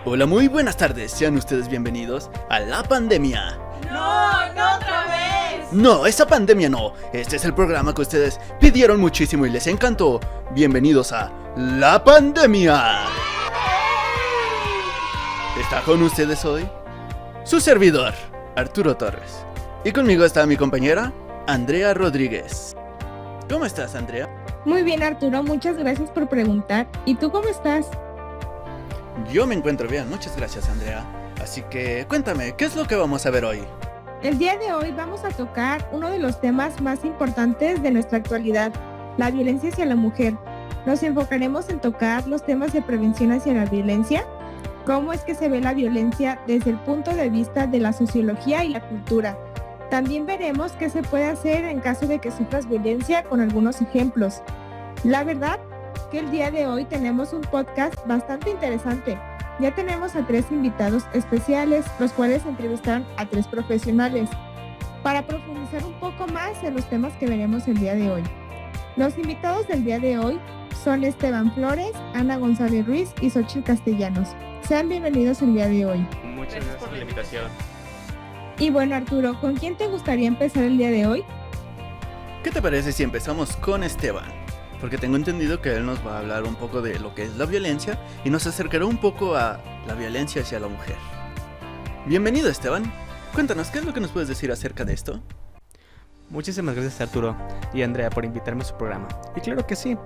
Hola, muy buenas tardes, sean ustedes bienvenidos a La Pandemia. ¡No otra vez! No, esa pandemia no, este es el programa que ustedes pidieron muchísimo y les encantó. Bienvenidos a La Pandemia. Está con ustedes hoy su servidor, Arturo Torres. Y conmigo está mi compañera, Andrea Rodríguez. ¿Cómo estás, Andrea? Muy bien, Arturo, muchas gracias por preguntar. ¿Y tú cómo estás? Yo me encuentro bien, muchas gracias, Andrea. Así que cuéntame, ¿qué es lo que vamos a ver hoy? El día de hoy vamos a tocar uno de los temas más importantes de nuestra actualidad, la violencia hacia la mujer. Nos enfocaremos en tocar los temas de prevención hacia la violencia, cómo es que se ve la violencia desde el punto de vista de la sociología y la cultura. También veremos qué se puede hacer en caso de que sufras violencia con algunos ejemplos. La verdad que el día de hoy tenemos un podcast bastante interesante. Ya tenemos a 3 invitados especiales, los cuales entrevistaron a 3 profesionales, para profundizar un poco más en los temas que veremos el día de hoy. Los invitados del día de hoy son Esteban Flores, Ana González Ruiz y Xochitl Castellanos. Sean bienvenidos el día de hoy. Muchas gracias por la invitación. Y bueno, Arturo, ¿con quién te gustaría empezar el día de hoy? ¿Qué te parece si empezamos con Esteban? Porque tengo entendido que él nos va a hablar un poco de lo que es la violencia y nos acercará un poco a la violencia hacia la mujer. Bienvenido, Esteban. Cuéntanos, ¿qué es lo que nos puedes decir acerca de esto? Muchísimas gracias, Arturo y Andrea, por invitarme a su programa. Y claro que sí,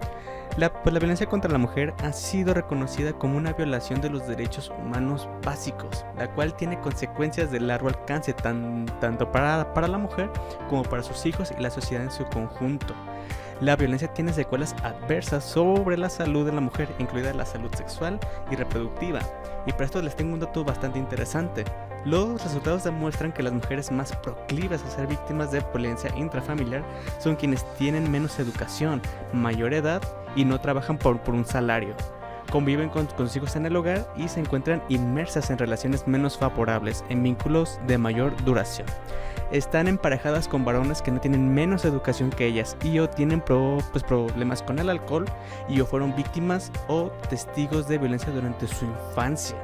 la violencia contra la mujer ha sido reconocida como una violación de los derechos humanos básicos, la cual tiene consecuencias de largo alcance tanto para la mujer como para sus hijos y la sociedad en su conjunto. La violencia tiene secuelas adversas sobre la salud de la mujer, incluida la salud sexual y reproductiva. Y para esto les tengo un dato bastante interesante. Los resultados demuestran que las mujeres más proclives a ser víctimas de violencia intrafamiliar son quienes tienen menos educación, mayor edad y no trabajan por un salario. Conviven con sus hijos en el hogar y se encuentran inmersas en relaciones menos favorables, en vínculos de mayor duración. Están emparejadas con varones que no tienen menos educación que ellas y o tienen problemas con el alcohol y o fueron víctimas o testigos de violencia durante su infancia.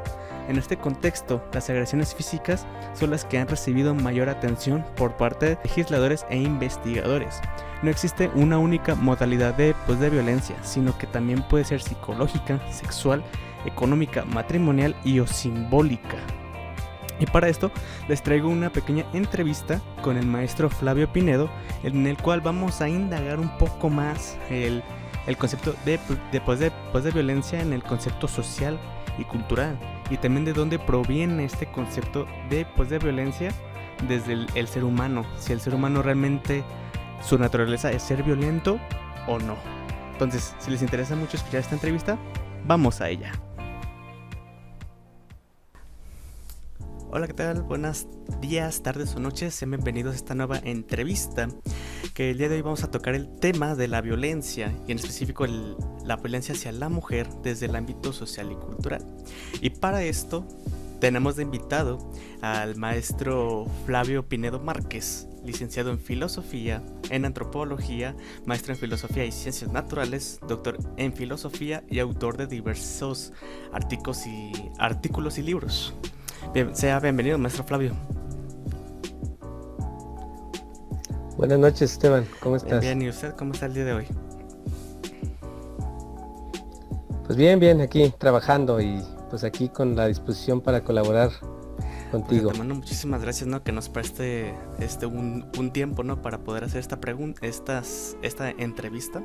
En este contexto, las agresiones físicas son las que han recibido mayor atención por parte de legisladores e investigadores. No existe una única modalidad de violencia, sino que también puede ser psicológica, sexual, económica, matrimonial y o simbólica. Y para esto les traigo una pequeña entrevista con el maestro Flavio Pinedo, en el cual vamos a indagar un poco más el concepto de violencia en el concepto social y cultural, y también de dónde proviene este concepto de violencia desde el ser humano, si el ser humano realmente su naturaleza es ser violento o no. Entonces, si les interesa mucho escuchar esta entrevista, vamos a ella. Hola, ¿qué tal? Buenos días, tardes o noches, sean bienvenidos a esta nueva entrevista, que el día de hoy vamos a tocar el tema de la violencia y en específico la violencia hacia la mujer desde el ámbito social y cultural. Y para esto tenemos de invitado al maestro Flavio Pinedo Márquez, licenciado en filosofía, en antropología, maestro en filosofía y ciencias naturales, doctor en filosofía y autor de diversos artículos y libros. Sea bienvenido, maestro Flavio. Buenas noches, Esteban, ¿cómo estás? Bien, ¿y usted cómo está el día de hoy? Pues bien, aquí trabajando y pues aquí con la disposición para colaborar contigo. Te mando muchísimas gracias, ¿no? Que nos preste un tiempo, ¿no? Para poder hacer esta entrevista.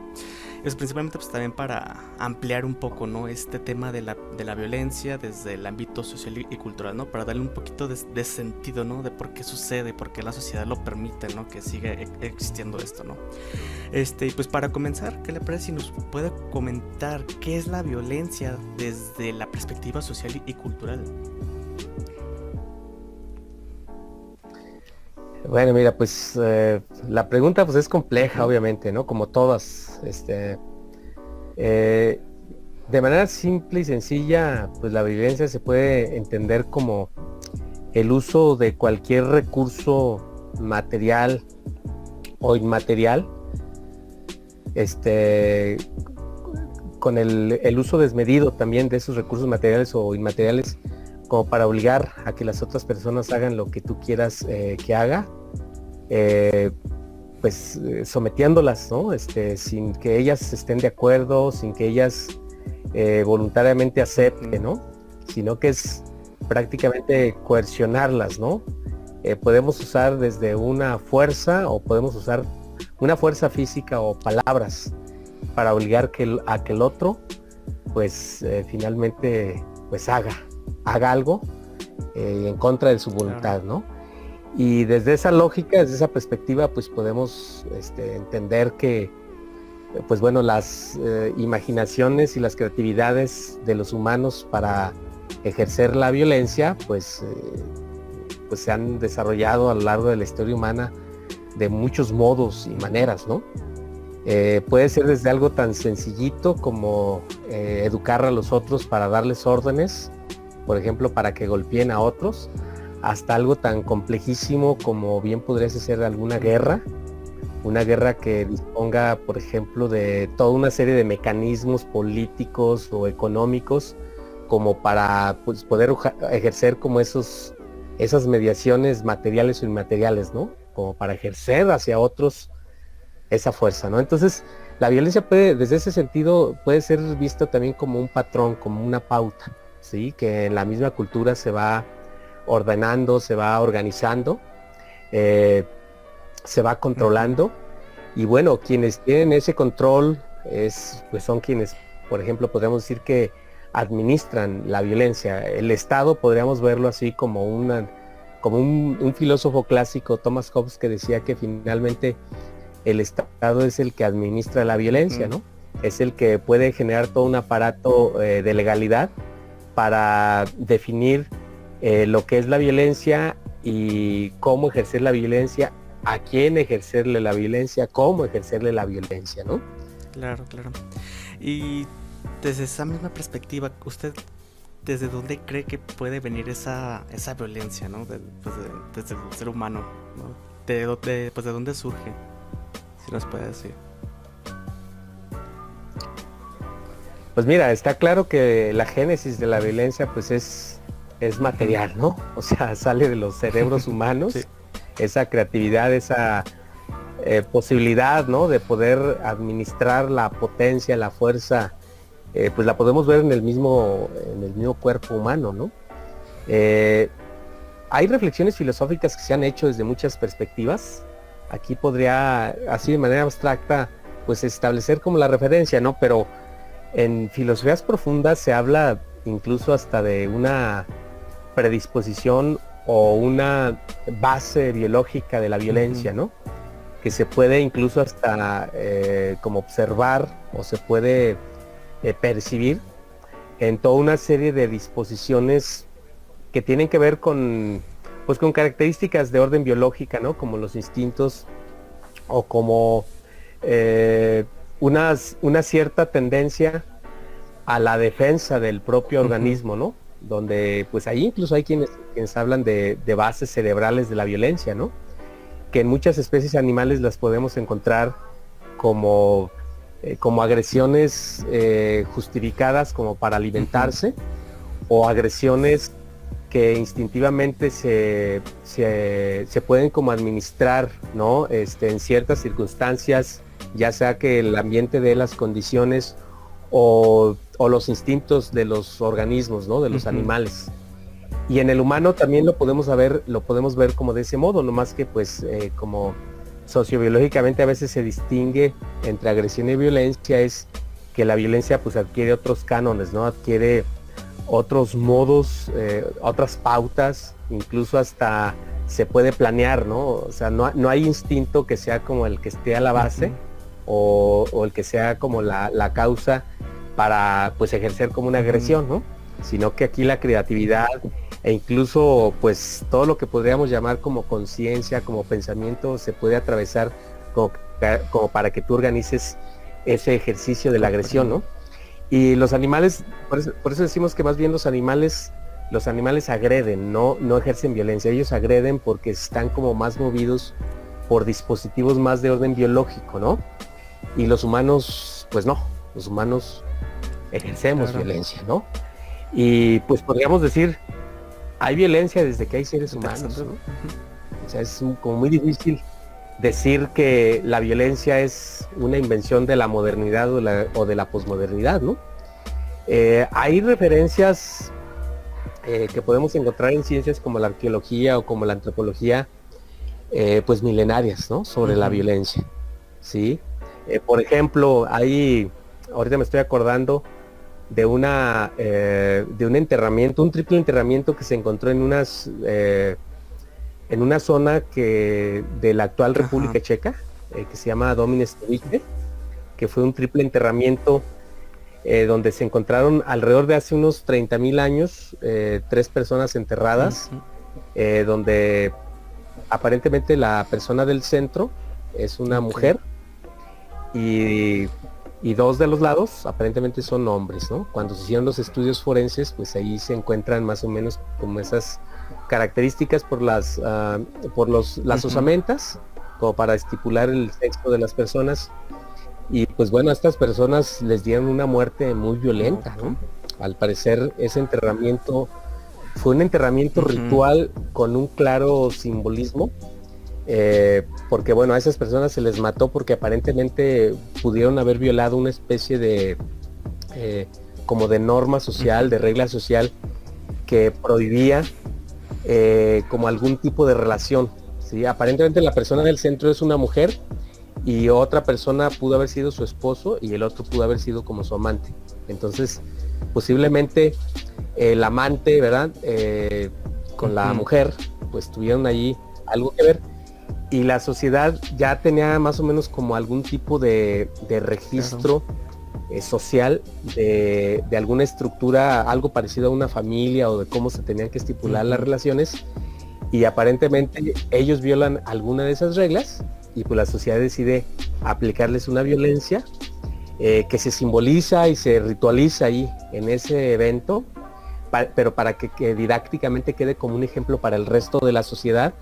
Es principalmente pues también para ampliar un poco, ¿no? Este tema de la violencia desde el ámbito social y cultural, ¿no? Para darle un poquito de sentido, ¿no? De por qué sucede, por qué la sociedad lo permite, ¿no? Que siga existiendo esto, ¿no? Pues para comenzar, ¿qué le parece si nos puede comentar qué es la violencia desde la perspectiva social y cultural? Bueno, mira, pues la pregunta pues es compleja, obviamente, ¿no? Como todas, de manera simple y sencilla, pues la violencia se puede entender como el uso de cualquier recurso material o inmaterial, con el uso desmedido también de esos recursos materiales o inmateriales, como para obligar a que las otras personas hagan lo que tú quieras que haga, sometiéndolas, ¿no? Sin que ellas estén de acuerdo, sin que ellas voluntariamente acepten, ¿no? Sino que es prácticamente coercionarlas, ¿no? Podemos usar desde una fuerza o podemos usar una fuerza física o palabras para obligar a que el otro pues finalmente pues haga algo en contra de su voluntad, ¿no? Y desde esa lógica, desde esa perspectiva, pues podemos entender que pues bueno, las imaginaciones y las creatividades de los humanos para ejercer la violencia pues se han desarrollado a lo largo de la historia humana de muchos modos y maneras, ¿no? Puede ser desde algo tan sencillito como educar a los otros para darles órdenes, por ejemplo, para que golpeen a otros, hasta algo tan complejísimo como bien podría ser alguna guerra, una guerra que disponga, por ejemplo, de toda una serie de mecanismos políticos o económicos como para pues, poder ejercer como esas mediaciones materiales o inmateriales, ¿no? Como para ejercer hacia otros esa fuerza, ¿no? Entonces, la violencia desde ese sentido, puede ser vista también como un patrón, como una pauta, ¿sí? Que en la misma cultura se va ordenando, se va organizando, se va controlando, y bueno, quienes tienen ese control pues son quienes, por ejemplo, podríamos decir que administran la violencia. El Estado podríamos verlo así como un filósofo clásico, Thomas Hobbes, que decía que finalmente el Estado es el que administra la violencia, ¿no? Es el que puede generar todo un aparato de legalidad para definir lo que es la violencia y cómo ejercer la violencia, a quién ejercerle la violencia, cómo ejercerle la violencia, ¿no? Claro. Y desde esa misma perspectiva, ¿usted desde dónde cree que puede venir esa violencia, ¿no? Desde el ser humano, ¿no? ¿De dónde surge? Si nos puede decir. Pues mira, está claro que la génesis de la violencia pues es material, ¿no? O sea, sale de los cerebros humanos, sí. Esa creatividad, esa posibilidad, ¿no? De poder administrar la potencia, la fuerza, pues la podemos ver en el mismo cuerpo humano, ¿no? Hay reflexiones filosóficas que se han hecho desde muchas perspectivas. Aquí podría, así de manera abstracta, pues establecer como la referencia, ¿no? Pero en filosofías profundas se habla incluso hasta de una predisposición o una base biológica de la violencia, ¿no? Que se puede incluso hasta como observar o se puede percibir en toda una serie de disposiciones que tienen que ver con características de orden biológica, ¿no? Como los instintos o como una cierta tendencia a la defensa del propio organismo, ¿no? Donde pues ahí incluso hay quienes hablan de bases cerebrales de la violencia, ¿no? Que en muchas especies animales las podemos encontrar como agresiones justificadas como para alimentarse, o agresiones que instintivamente se pueden como administrar, ¿no? En ciertas circunstancias, ya sea que el ambiente dé las condiciones o los instintos de los organismos, ¿no? De los animales. Y en el humano también lo podemos ver como de ese modo, nomás que pues como sociobiológicamente a veces se distingue entre agresión y violencia, es que la violencia pues adquiere otros cánones, ¿no? Adquiere otros modos, otras pautas, incluso hasta se puede planear, ¿no? O sea, no hay instinto que sea como el que esté a la base, o el que sea como la causa para pues ejercer como una agresión, ¿no? Sino que aquí la creatividad e incluso pues todo lo que podríamos llamar como conciencia, como pensamiento, se puede atravesar como para que tú organices ese ejercicio de la agresión, ¿no? Y los animales, por eso decimos que más bien los animales agreden, no ejercen violencia. Ellos agreden porque están como más movidos por dispositivos más de orden biológico, ¿no? Y los humanos, pues no. los humanos ejercemos Claro. violencia, ¿no? Y pues podríamos decir, hay violencia desde que hay seres humanos, ¿no? O sea, es como muy difícil decir que la violencia es una invención de la modernidad o de la posmodernidad, ¿no? Hay referencias que podemos encontrar en ciencias como la arqueología o como la antropología, pues milenarias, ¿no? Sobre la violencia, ¿sí? Por ejemplo, ahorita me estoy acordando de de un enterramiento, un triple enterramiento que se encontró en una zona de la actual República Checa, que se llama Dominec, que fue un triple enterramiento donde se encontraron alrededor de hace unos 30,000 años 3 personas enterradas, donde aparentemente la persona del centro es una mujer y 2 de los lados aparentemente son hombres, ¿no? Cuando se hicieron los estudios forenses, pues ahí se encuentran más o menos como esas características por las osamentas, como para estipular el sexo de las personas. Y pues bueno, a estas personas les dieron una muerte muy violenta, ¿no? Al parecer ese enterramiento fue un enterramiento ritual con un claro simbolismo, porque bueno, a esas personas se les mató porque aparentemente pudieron haber violado una especie de como de norma social, de regla social que prohibía como algún tipo de relación, ¿sí? Aparentemente la persona del centro es una mujer y otra persona pudo haber sido su esposo y el otro pudo haber sido como su amante. Entonces, posiblemente el amante, ¿verdad? Con la mujer, pues tuvieron allí algo que ver. Y la sociedad ya tenía más o menos como algún tipo de registro social de alguna estructura, algo parecido a una familia o de cómo se tenían que estipular las relaciones. Y aparentemente ellos violan alguna de esas reglas y pues la sociedad decide aplicarles una violencia que se simboliza y se ritualiza ahí en ese evento, pero para que didácticamente quede como un ejemplo para el resto de la sociedad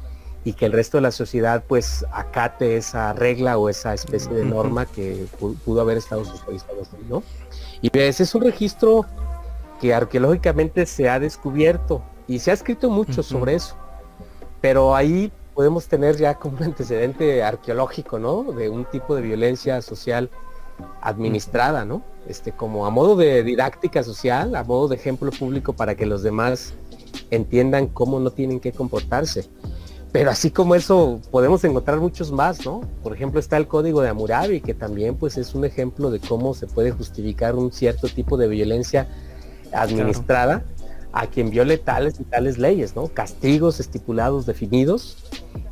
y que el resto de la sociedad pues acate esa regla o esa especie de norma que pudo haber estado socializado así, ¿no? Y ese es un registro que arqueológicamente se ha descubierto y se ha escrito mucho sobre eso, pero ahí podemos tener ya como un antecedente arqueológico, ¿no? De un tipo de violencia social administrada, ¿no? Como a modo de didáctica social, a modo de ejemplo público para que los demás entiendan cómo no tienen que comportarse. Pero así como eso, podemos encontrar muchos más, ¿no? Por ejemplo, está el Código de Hammurabi, que también pues es un ejemplo de cómo se puede justificar un cierto tipo de violencia administrada a quien viole tales y tales leyes, ¿no? Castigos estipulados, definidos.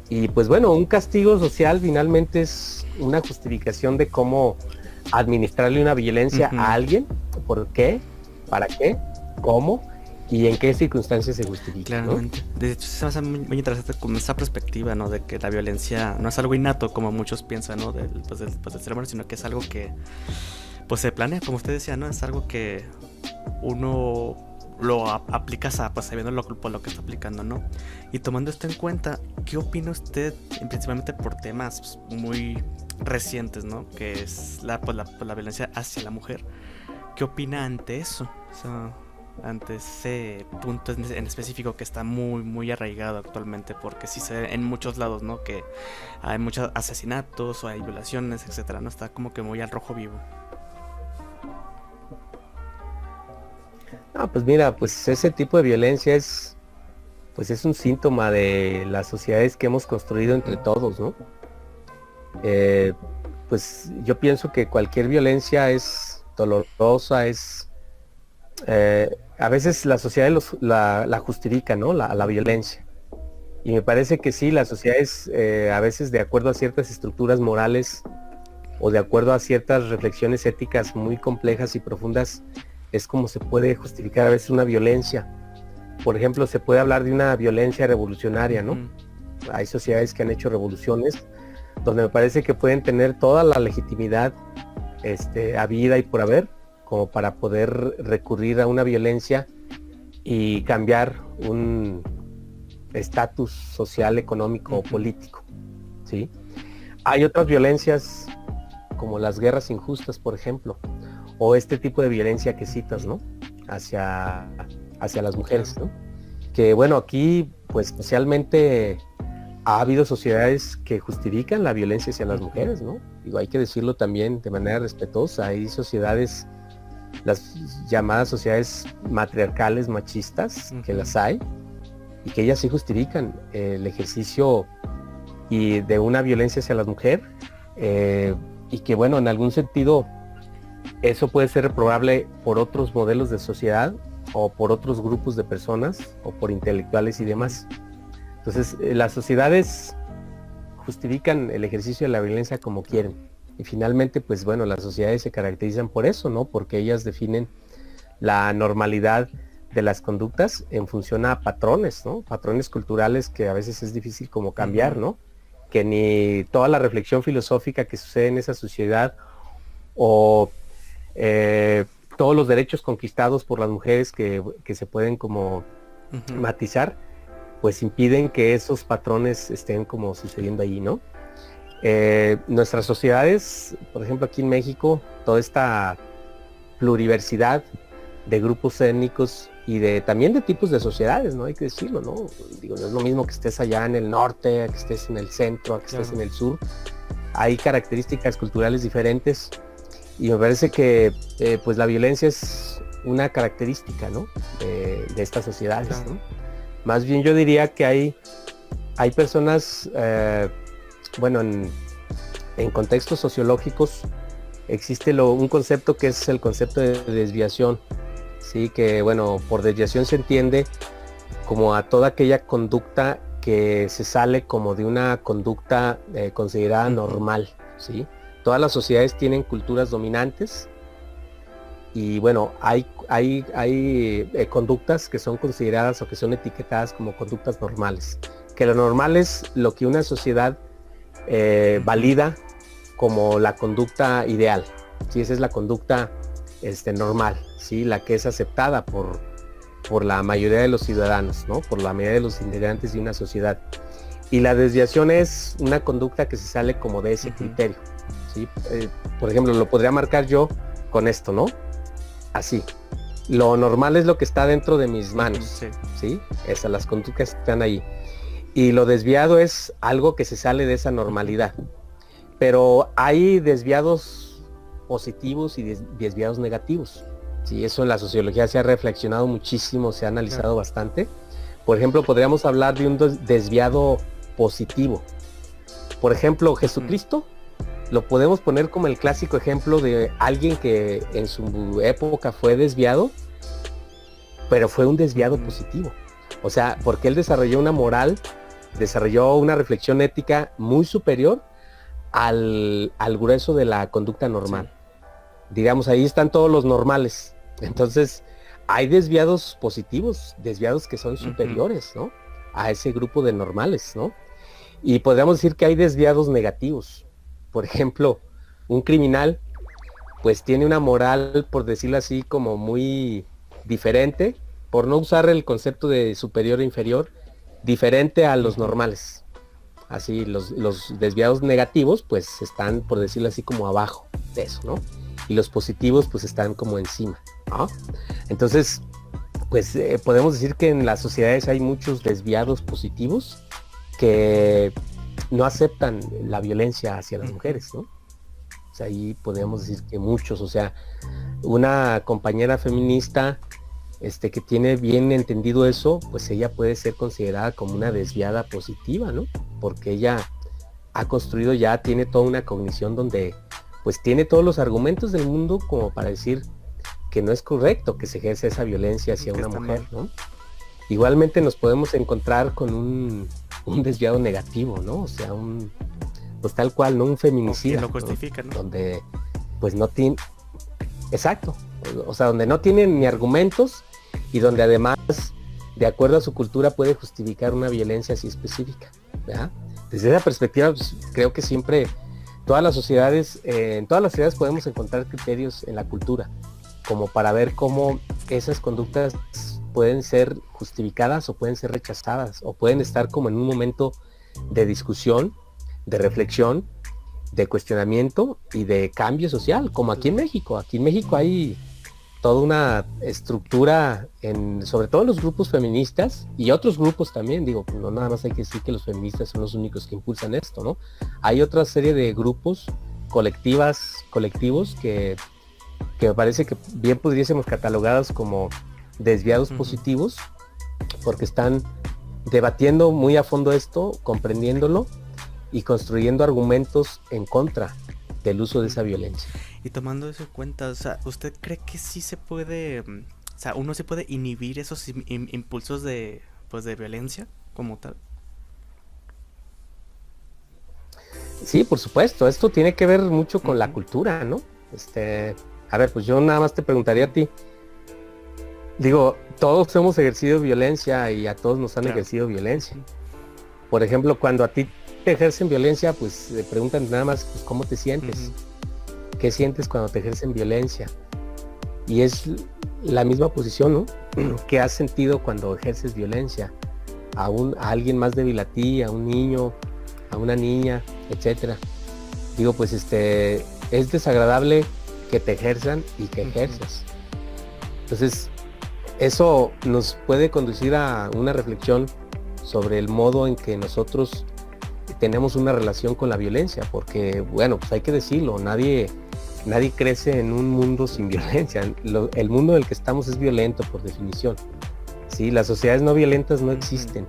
Y pues bueno, un castigo social finalmente es una justificación de cómo administrarle una violencia a alguien, por qué, para qué, cómo y en qué circunstancias se justifica. Claramente. ¿No? De hecho, se me hace muy interesante con esa perspectiva, ¿no? De que la violencia no es algo innato como muchos piensan, ¿no? Del ser humano, sino que es algo que pues se planea, como usted decía, ¿no? Es algo que uno lo aplica sabiendo por lo que está aplicando, ¿no? Y tomando esto en cuenta, ¿qué opina usted, principalmente por temas muy recientes, ¿no? Que es la violencia hacia la mujer. ¿Qué opina ante eso? O sea, ante ese punto en específico que está muy, muy arraigado actualmente, porque sí se ve en muchos lados, ¿no? Que hay muchos asesinatos o hay violaciones, etcétera, ¿no? Está como que muy al rojo vivo. Pues mira, pues ese tipo de violencia es un síntoma de las sociedades que hemos construido entre todos, ¿no? Pues yo pienso que cualquier violencia es dolorosa, a veces la sociedad la justifica, ¿no? La violencia. Y me parece que sí, las sociedades a veces de acuerdo a ciertas estructuras morales o de acuerdo a ciertas reflexiones éticas muy complejas y profundas, es como se puede justificar a veces una violencia. Por ejemplo, se puede hablar de una violencia revolucionaria, ¿no? Hay sociedades que han hecho revoluciones donde me parece que pueden tener toda la legitimidad habida y por haber, como para poder recurrir a una violencia y cambiar un estatus social, económico o político, ¿sí? Hay otras violencias como las guerras injustas, por ejemplo, o este tipo de violencia que citas, ¿no? Hacia las mujeres, ¿no? Que bueno, aquí pues especialmente ha habido sociedades que justifican la violencia hacia las mujeres, ¿no? Digo, hay que decirlo también de manera respetuosa. Hay sociedades, las llamadas sociedades matriarcales machistas, que las hay, y que ellas sí justifican el ejercicio y de una violencia hacia la mujer, y que bueno, en algún sentido eso puede ser reprobable por otros modelos de sociedad o por otros grupos de personas o por intelectuales y demás. Entonces las sociedades justifican el ejercicio de la violencia como quieren, y finalmente pues bueno, las sociedades se caracterizan por eso, ¿no? Porque ellas definen la normalidad de las conductas en función a patrones, ¿no? Patrones culturales que a veces es difícil como cambiar, ¿no? Que ni toda la reflexión filosófica que sucede en esa sociedad o todos los derechos conquistados por las mujeres que se pueden como matizar, pues impiden que esos patrones estén como sucediendo ahí, ¿no? Nuestras sociedades, por ejemplo aquí en México, toda esta pluriversidad de grupos étnicos y también de tipos de sociedades, ¿no? Hay que decirlo, ¿no? Digo, no es lo mismo que estés allá en el norte, a que estés en el centro, a que estés en el sur. Hay características culturales diferentes y me parece que pues la violencia es una característica, ¿no? De estas sociedades, ¿no? Más bien yo diría que hay personas, bueno, en contextos sociológicos existe un concepto que es el concepto de desviación. Sí, que bueno, por desviación se entiende como a toda aquella conducta que se sale como de una conducta considerada normal, ¿sí? Todas las sociedades tienen culturas dominantes y bueno, hay conductas que son consideradas o que son etiquetadas como conductas normales. Que lo normal es lo que una sociedad valida como la conducta ideal, ¿sí? Esa es la conducta normal, ¿sí? La que es aceptada por la mayoría de los ciudadanos, ¿no? Por la mayoría de los integrantes de una sociedad. Y la desviación es una conducta que se sale como de ese criterio, ¿sí? Por ejemplo, lo podría marcar yo con esto, ¿no? Así. Lo normal es lo que está dentro de mis manos, ¿sí? Esas, las conductas que están ahí. Y lo desviado es algo que se sale de esa normalidad. Pero hay desviados positivos y desviados negativos. Sí, eso en la sociología se ha reflexionado muchísimo, se ha analizado bastante. Por ejemplo, podríamos hablar de un desviado positivo. Por ejemplo, Jesucristo lo podemos poner como el clásico ejemplo de alguien que en su época fue desviado, pero fue un desviado positivo. O sea, porque él desarrolló una moral, desarrolló una reflexión ética muy superior al grueso de la conducta normal. Sí. Digamos, ahí están todos los normales. Entonces, hay desviados positivos, desviados que son superiores, ¿no? A ese grupo de normales, ¿no? Y podríamos decir que hay desviados negativos. Por ejemplo, un criminal, pues tiene una moral, por decirlo así, como muy diferente, por no usar el concepto de superior e inferior, diferente a los normales. Así, los desviados negativos, pues están, por decirlo así, como abajo de eso, ¿no? Y los positivos pues están como encima, ¿no? Entonces, pues podemos decir que en las sociedades hay muchos desviados positivos que no aceptan la violencia hacia las mujeres, ¿no? O sea, ahí podemos decir que muchos, o sea, una compañera feminista que tiene bien entendido eso, pues ella puede ser considerada como una desviada positiva, ¿no? Porque ella ha construido ya, tiene toda una cognición donde pues tiene todos los argumentos del mundo como para decir que no es correcto que se ejerce esa violencia hacia una mujer, ¿no? Igualmente nos podemos encontrar con un desviado negativo, ¿no? O sea, pues tal cual, ¿no? Un feminicida, lo justifica, ¿no? Donde pues no tiene, exacto, o sea, donde no tienen ni argumentos y donde además, de acuerdo a su cultura, puede justificar una violencia así específica, ¿verdad? Desde esa perspectiva, pues, creo que siempre todas las sociedades, en todas las sociedades podemos encontrar criterios en la cultura, como para ver cómo esas conductas pueden ser justificadas o pueden ser rechazadas, o pueden estar como en un momento de discusión, de reflexión, de cuestionamiento y de cambio social, como aquí en México. Aquí en México hay toda una estructura, sobre todo en los grupos feministas y otros grupos también, digo, no nada más hay que decir que los feministas son los únicos que impulsan esto, ¿no? Hay otra serie de grupos, colectivos que me parece que bien pudiésemos catalogados como desviados positivos, porque están debatiendo muy a fondo esto, comprendiéndolo y construyendo argumentos en contra del uso de esa violencia. Y tomando eso en cuenta, o sea, ¿usted cree que sí se puede, o sea, uno se puede inhibir esos impulsos de, pues, de violencia como tal? Sí, por supuesto, esto tiene que ver mucho con la cultura, ¿no? A ver, pues yo nada más te preguntaría a ti. Digo, todos hemos ejercido violencia y a todos nos han ejercido violencia. Por ejemplo, cuando a ti te ejercen violencia, pues te preguntan nada más, pues, ¿cómo te sientes? ¿Qué sientes cuando te ejercen violencia? Y es la misma posición, ¿no? ¿Qué has sentido cuando ejerces violencia? A alguien más débil a ti, a un niño, a una niña, etcétera. Digo, pues es desagradable que te ejerzan y que ejerzas. Entonces, eso nos puede conducir a una reflexión sobre el modo en que nosotros tenemos una relación con la violencia, porque, bueno, pues hay que decirlo, nadie crece en un mundo sin violencia. El mundo en el que estamos es violento por definición. ¿Sí? Las sociedades no violentas no existen.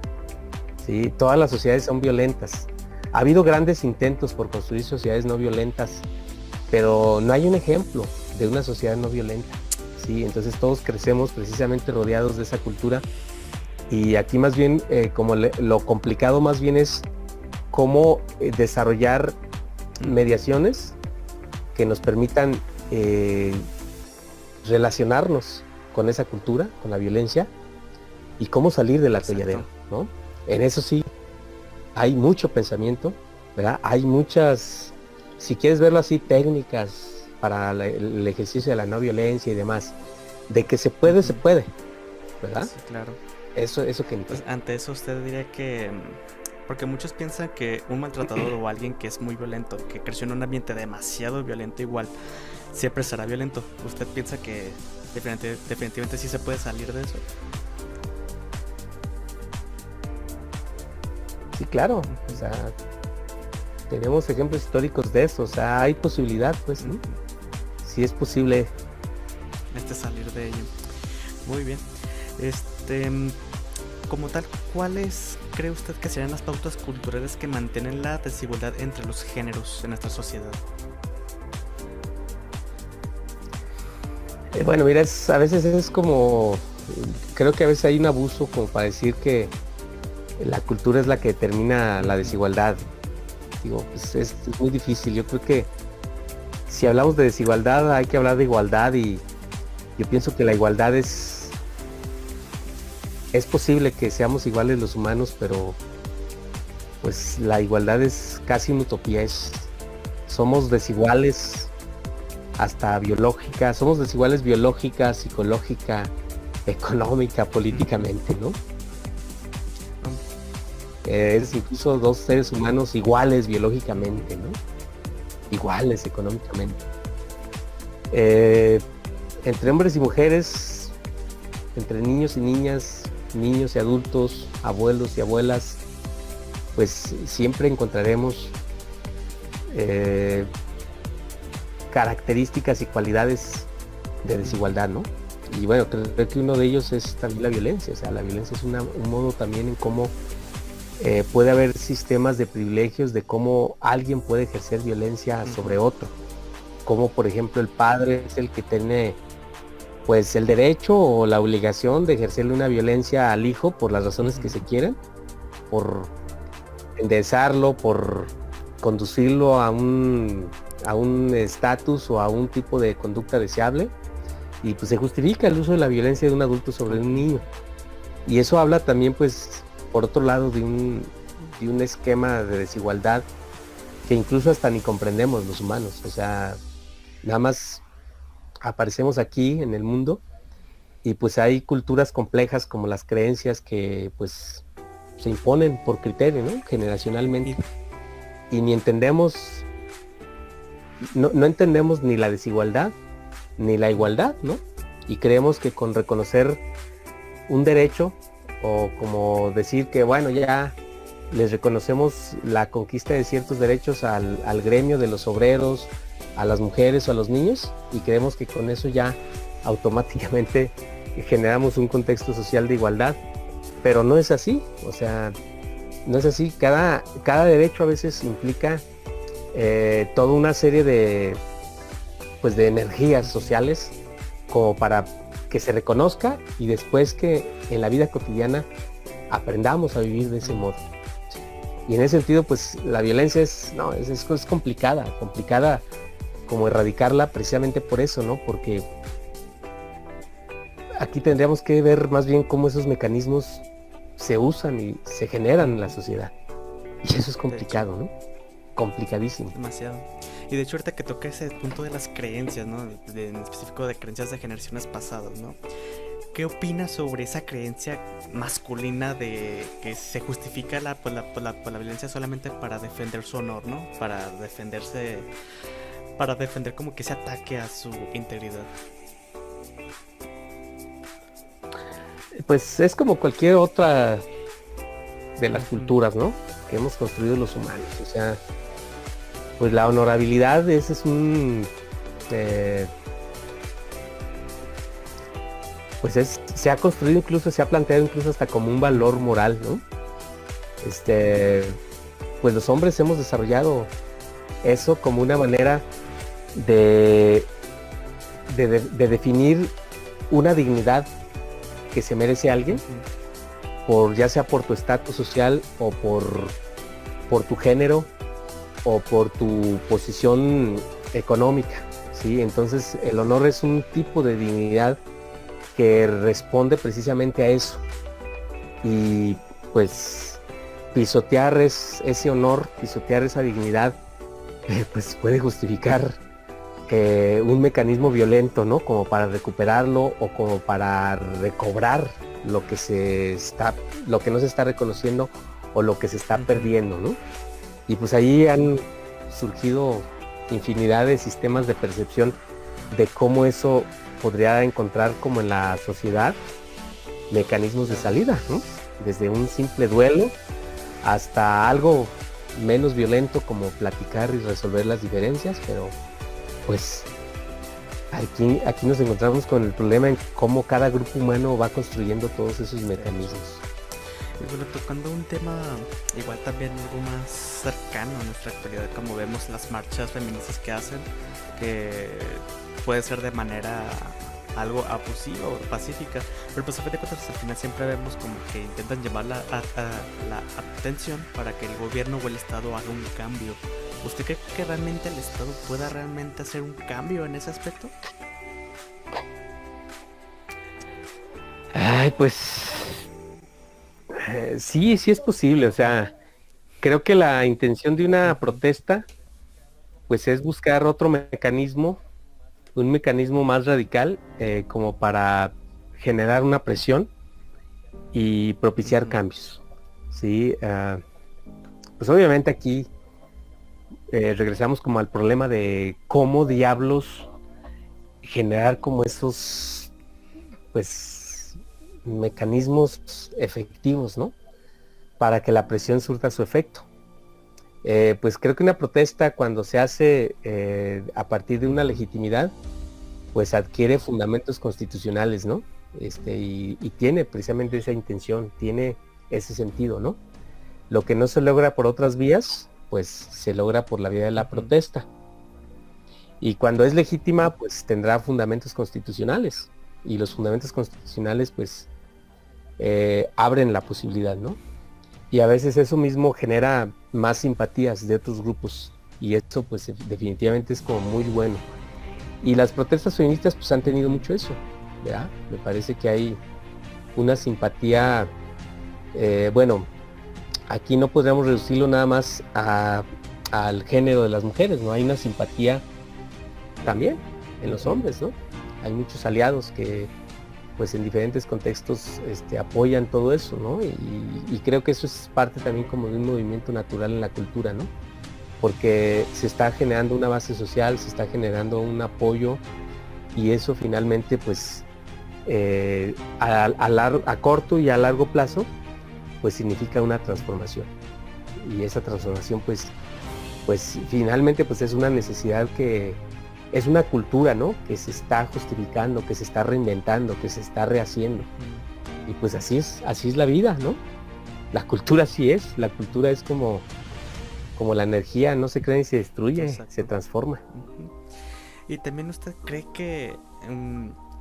¿Sí? Todas las sociedades son violentas. Ha habido grandes intentos por construir sociedades no violentas, pero no hay un ejemplo de una sociedad no violenta. ¿Sí? Entonces todos crecemos precisamente rodeados de esa cultura, y aquí más bien como lo complicado más bien es cómo desarrollar mediaciones que nos permitan relacionarnos con esa cultura, con la violencia, y cómo salir del atolladero, ¿no? En eso sí hay mucho pensamiento, ¿verdad? Hay muchas, si quieres verlo así, técnicas para el ejercicio de la no violencia y demás. De que se puede, se puede, ¿verdad? Sí, claro. Eso que pues ante eso usted diría que, porque muchos piensan que un maltratador o alguien que es muy violento, que creció en un ambiente demasiado violento, igual siempre será violento. ¿Usted piensa que definitivamente sí se puede salir de eso? Sí, claro. O sea, tenemos ejemplos históricos de eso. O sea, hay posibilidad, pues, ¿no? Sí es posible salir de ello. Muy bien. Como tal, ¿cuáles cree usted que serían las pautas culturales que mantienen la desigualdad entre los géneros en nuestra sociedad? Bueno, mira, a veces es como, creo que a veces hay un abuso como para decir que la cultura es la que determina la desigualdad. Digo, pues es muy difícil. Yo creo que si hablamos de desigualdad hay que hablar de igualdad, y yo pienso que la igualdad es posible que seamos iguales los humanos, pero pues la igualdad es casi una utopía. Somos desiguales hasta biológica, somos desiguales biológica, psicológica, económica, políticamente, ¿no? Es incluso dos seres humanos iguales biológicamente, ¿no? Iguales económicamente. Entre hombres y mujeres, entre niños y niñas, niños y adultos, abuelos y abuelas, pues siempre encontraremos características y cualidades de desigualdad, ¿no? Y bueno, creo que uno de ellos es también la violencia. O sea, la violencia es un modo también en cómo puede haber sistemas de privilegios, de cómo alguien puede ejercer violencia sobre otro. Como por ejemplo el padre es el que tiene pues el derecho o la obligación de ejercerle una violencia al hijo por las razones que se quieran, por enderezarlo, por conducirlo a un estatus o a un tipo de conducta deseable, y pues se justifica el uso de la violencia de un adulto sobre un niño. Y eso habla también, pues, por otro lado, de un esquema de desigualdad que incluso hasta ni comprendemos los humanos. O sea, nada más aparecemos aquí en el mundo y pues hay culturas complejas como las creencias que pues se imponen por criterio, ¿no? Generacionalmente. Y ni entendemos no entendemos ni la desigualdad ni la igualdad, ¿no? Y creemos que con reconocer un derecho, o como decir que bueno, ya les reconocemos la conquista de ciertos derechos al gremio de los obreros, a las mujeres o a los niños, y creemos que con eso ya automáticamente generamos un contexto social de igualdad, pero no es así, o sea, no es así. Cada derecho a veces implica toda una serie de energías sociales como para que se reconozca, y después que en la vida cotidiana aprendamos a vivir de ese modo. Y en ese sentido, pues la violencia es complicada como erradicarla, precisamente por eso, ¿no? Porque aquí tendríamos que ver más bien cómo esos mecanismos se usan y se generan en la sociedad. Y eso es complicado, ¿no? Complicadísimo. Demasiado. Y de hecho ahorita que toca ese punto de las creencias, ¿no? En específico de creencias de generaciones pasadas, ¿no? ¿Qué opinas sobre esa creencia masculina de que se justifica la violencia solamente para defender su honor, ¿no? Para defender como que ese ataque a su integridad? Pues es como cualquier otra de las culturas, ¿no? Que hemos construido los humanos. O sea, pues la honorabilidad, ese es un... se ha construido incluso, se ha planteado incluso hasta como un valor moral, ¿no? Pues los hombres hemos desarrollado eso como una manera de definir una dignidad que se merece alguien, ya sea por tu estatus social o por tu género o por tu posición económica, ¿sí? Entonces el honor es un tipo de dignidad que responde precisamente a eso, y pues pisotear ese honor, pisotear esa dignidad, pues puede justificar un mecanismo violento, ¿no? Como para recuperarlo o como para recobrar lo que no se está reconociendo o lo que se está perdiendo, ¿no? Y pues ahí han surgido infinidad de sistemas de percepción de cómo eso podría encontrar como en la sociedad mecanismos de salida, ¿no? Desde un simple duelo hasta algo menos violento como platicar y resolver las diferencias, pero pues aquí nos encontramos con el problema en cómo cada grupo humano va construyendo todos esos mecanismos. Y bueno, tocando un tema igual también algo más cercano a nuestra actualidad, como vemos las marchas feministas que hacen, que puede ser de manera algo abusiva o pacífica, pero pues a fin de cuentas al final siempre vemos como que intentan llamar la atención para que el gobierno o el Estado haga un cambio. ¿Usted cree que realmente el Estado pueda realmente hacer un cambio en ese aspecto? Ay, pues sí es posible. O sea, creo que la intención de una protesta pues es buscar otro mecanismo, un mecanismo más radical, como para generar una presión y propiciar cambios, ¿sí? Pues obviamente aquí regresamos como al problema de cómo diablos generar como esos pues mecanismos efectivos, ¿no? Para que la presión surta su efecto. Pues creo que una protesta, cuando se hace a partir de una legitimidad, pues adquiere fundamentos constitucionales, ¿no? Y tiene precisamente esa intención, tiene ese sentido, ¿no? Lo que no se logra por otras vías, pues se logra por la vía de la protesta. Y cuando es legítima, pues tendrá fundamentos constitucionales. Y los fundamentos constitucionales, pues, abren la posibilidad, ¿no? Y a veces eso mismo genera más simpatías de otros grupos. Y esto, pues, definitivamente es como muy bueno. Y las protestas feministas, pues, han tenido mucho eso, ¿verdad? Me parece que hay una simpatía, bueno, aquí no podríamos reducirlo nada más al género de las mujeres, ¿no? Hay una simpatía también en los hombres, ¿no? Hay muchos aliados que pues en diferentes contextos apoyan todo eso, ¿no? Y creo que eso es parte también como de un movimiento natural en la cultura, ¿no? porque se está generando una base social, se está generando un apoyo, y eso finalmente pues a corto y a largo plazo pues significa una transformación, y esa transformación pues finalmente pues es una necesidad, que es una cultura, ¿no?, que se está justificando, que se está reinventando, que se está rehaciendo, y pues así es la vida, ¿no? La cultura así es, la cultura es como la energía, no se crea ni se destruye, Exacto. se transforma. Y también usted cree que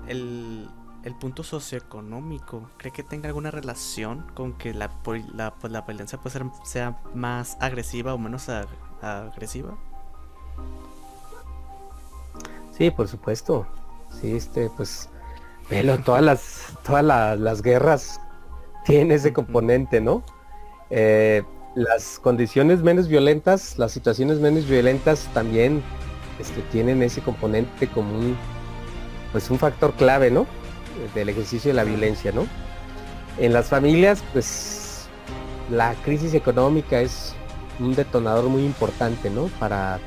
el punto socioeconómico, ¿cree que tenga alguna relación con que la violencia puede sea más agresiva o menos agresiva? Sí, por supuesto. Sí, pues, velo, todas las guerras tienen ese componente, ¿no? Las condiciones menos violentas, las situaciones menos violentas también tienen ese componente como un factor clave, ¿no?, del ejercicio de la violencia, ¿no? En las familias, pues, la crisis económica es un detonador muy importante, ¿no?, para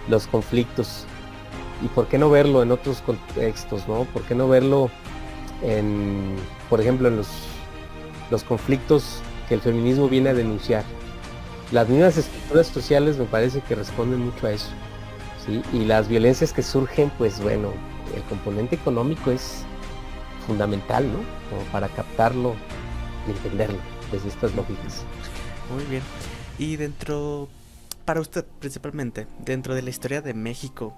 los conflictos. Y por qué no verlo en otros contextos, ¿no? ¿Por qué no verlo por ejemplo, en los conflictos que el feminismo viene a denunciar? Las mismas estructuras sociales me parece que responden mucho a eso, ¿sí? Y las violencias que surgen, pues bueno, el componente económico es fundamental, ¿no?, como para captarlo y entenderlo desde estas lógicas. Muy bien. Y para usted principalmente, dentro de la historia de México,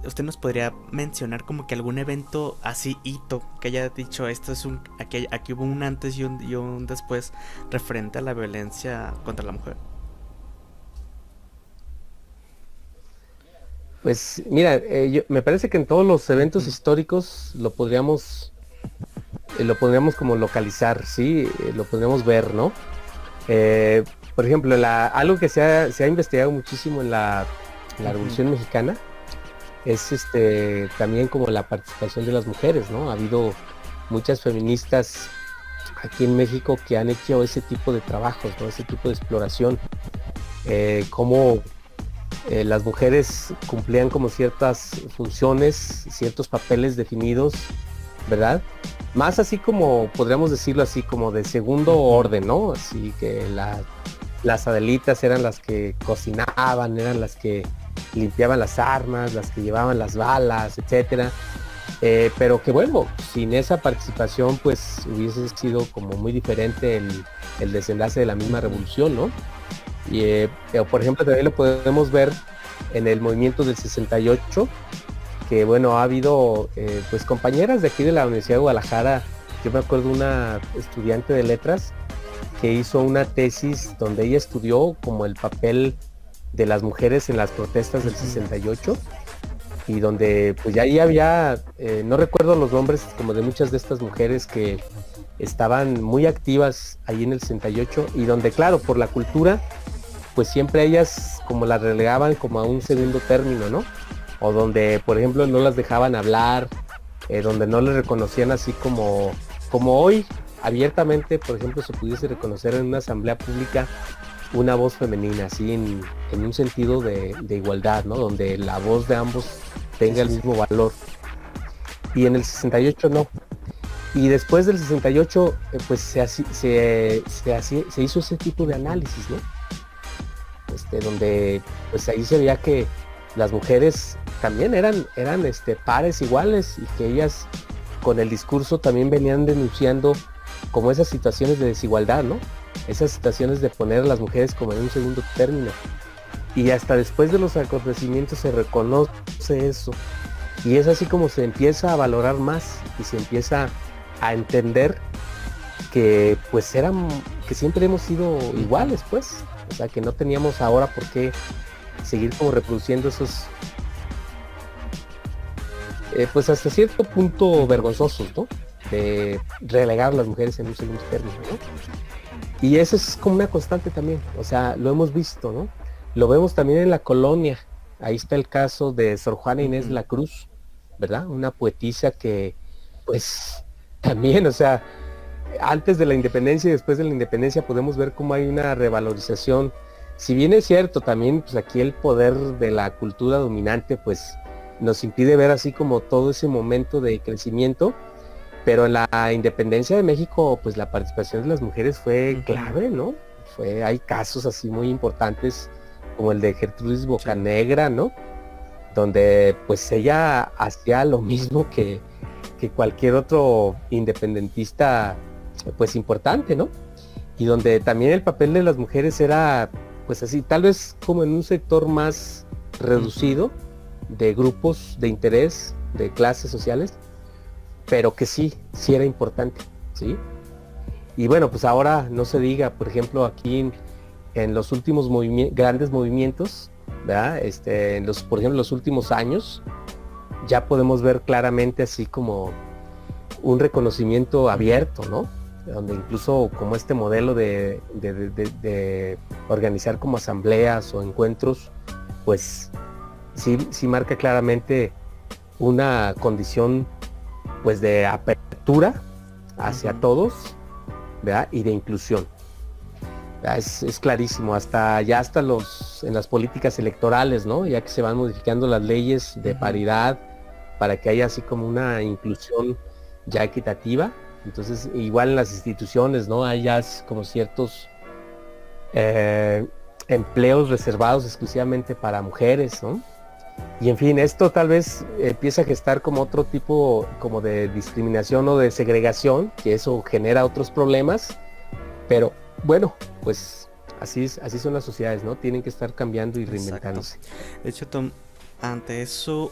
usted nos podría mencionar como que algún evento así hito que haya dicho esto es aquí hubo un antes y un después referente a la violencia contra la mujer? Pues mira, me parece que en todos los eventos históricos lo podríamos como localizar, ¿sí? Lo podríamos ver, ¿no? Por ejemplo, algo que se ha investigado muchísimo en la Revolución Mexicana es también como la participación de las mujeres, ¿no? Ha habido muchas feministas aquí en México que han hecho ese tipo de trabajos, ¿no?, ese tipo de exploración, cómo las mujeres cumplían como ciertas funciones, ciertos papeles definidos, ¿verdad? Más así como, podríamos decirlo así, como de segundo orden, ¿no? Así que las Adelitas eran las que cocinaban, eran las que limpiaban las armas, las que llevaban las balas, etcétera. Pero que bueno, sin esa participación pues hubiese sido como muy diferente el desenlace de la misma revolución, ¿no? Y por ejemplo también lo podemos ver en el movimiento del 68, que bueno, ha habido pues compañeras de aquí de la Universidad de Guadalajara. Yo me acuerdo una estudiante de letras que hizo una tesis donde ella estudió como el papel de las mujeres en las protestas del 68, y donde pues ya ahí había, no recuerdo los nombres como de muchas de estas mujeres que estaban muy activas ahí en el 68, y donde claro, por la cultura, pues siempre ellas como las relegaban como a un segundo término, ¿no? O donde, por ejemplo, no las dejaban hablar, donde no les reconocían así como hoy, abiertamente, por ejemplo, se pudiese reconocer en una asamblea pública una voz femenina, así en un sentido de igualdad, ¿no? Donde la voz de ambos tenga el mismo valor. Y en el 68 no. Y después del 68, pues se hizo ese tipo de análisis, ¿no? Donde pues ahí se veía que las mujeres también eran pares iguales, y que ellas con el discurso también venían denunciando como esas situaciones de desigualdad, ¿no? Esas situaciones de poner a las mujeres como en un segundo término. Y hasta después de los acontecimientos se reconoce eso. Y es así como se empieza a valorar más y se empieza a entender que pues que siempre hemos sido iguales, pues. O sea, que no teníamos ahora por qué seguir como reproduciendo esos pues hasta cierto punto vergonzosos, ¿no? De relegar a las mujeres en un segundo término, ¿no? Y eso es como una constante también, o sea, lo hemos visto, ¿no? Lo vemos también en la colonia. Ahí está el caso de Sor Juana Inés de la Cruz, ¿verdad? Una poetisa que, pues, también, o sea, antes de la independencia y después de la independencia podemos ver cómo hay una revalorización si bien es cierto, también pues aquí el poder de la cultura dominante pues nos impide ver así como todo ese momento de crecimiento, pero en la independencia de México pues la participación de las mujeres fue clave, ¿no? Hay casos así muy importantes como el de Gertrudis Bocanegra, ¿no? Donde pues ella hacía lo mismo que cualquier otro independentista pues importante, ¿no? Y donde también el papel de las mujeres era pues así, tal vez como en un sector más reducido de grupos de interés, de clases sociales, pero que sí era importante, ¿sí? Y bueno, pues ahora no se diga, por ejemplo, aquí en los últimos grandes movimientos, ¿verdad? Por ejemplo, los últimos años, ya podemos ver claramente así como un reconocimiento abierto, ¿no? Donde incluso como este modelo de organizar como asambleas o encuentros, pues sí marca claramente una condición pues de apertura hacia todos, ¿verdad? Y de inclusión. Es clarísimo, hasta en las políticas electorales, ¿no? Ya que se van modificando las leyes de paridad para que haya así como una inclusión ya equitativa. Entonces, igual en las instituciones, ¿no? Hay ya como ciertos empleos reservados exclusivamente para mujeres, ¿no? Y en fin, esto tal vez empieza a gestar como otro tipo como de discriminación o de segregación, que eso genera otros problemas, pero bueno, pues así son las sociedades, ¿no? Tienen que estar cambiando y reinventándose. Exacto. De hecho, Tom, ante eso,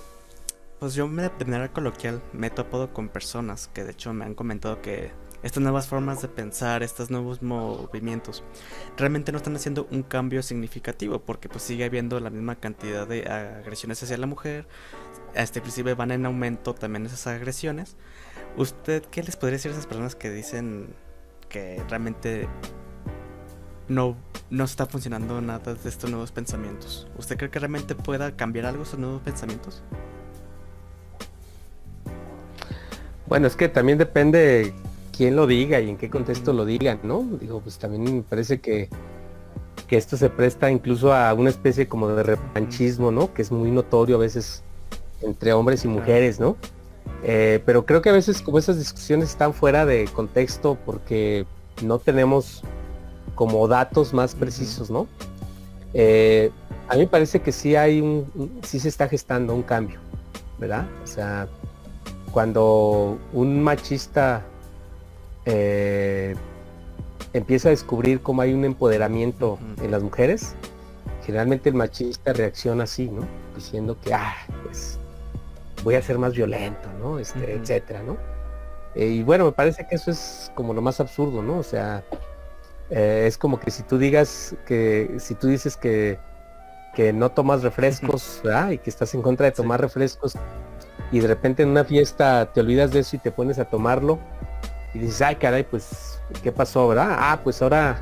pues yo de manera coloquial me he topado con personas que de hecho me han comentado que estas nuevas formas de pensar, estos nuevos movimientos, realmente no están haciendo un cambio significativo, porque pues sigue habiendo la misma cantidad de agresiones hacia la mujer, inclusive van en aumento también esas agresiones. ¿Usted qué les podría decir a esas personas que dicen que realmente no está funcionando nada de estos nuevos pensamientos? ¿Usted cree que realmente pueda cambiar algo estos nuevos pensamientos? Bueno, es que también depende quién lo diga y en qué contexto lo digan, ¿no? Digo, pues también me parece que esto se presta incluso a una especie como de revanchismo, ¿no? Que es muy notorio a veces entre hombres y mujeres, ¿no? Pero creo que a veces como esas discusiones están fuera de contexto porque no tenemos como datos más precisos, ¿no? A mí me parece que sí sí se está gestando un cambio, ¿verdad? O sea, cuando un machista empieza a descubrir cómo hay un empoderamiento en las mujeres, generalmente el machista reacciona así, ¿no? Diciendo que, pues voy a ser más violento, ¿no? Etcétera, ¿no? Y bueno, me parece que eso es como lo más absurdo, ¿no? O sea, es como que si tú dices que no tomas refrescos, ¿verdad? Y que estás en contra de tomar refrescos, y de repente en una fiesta te olvidas de eso y te pones a tomarlo, y dices, ay caray, pues, ¿qué pasó, verdad? Pues ahora,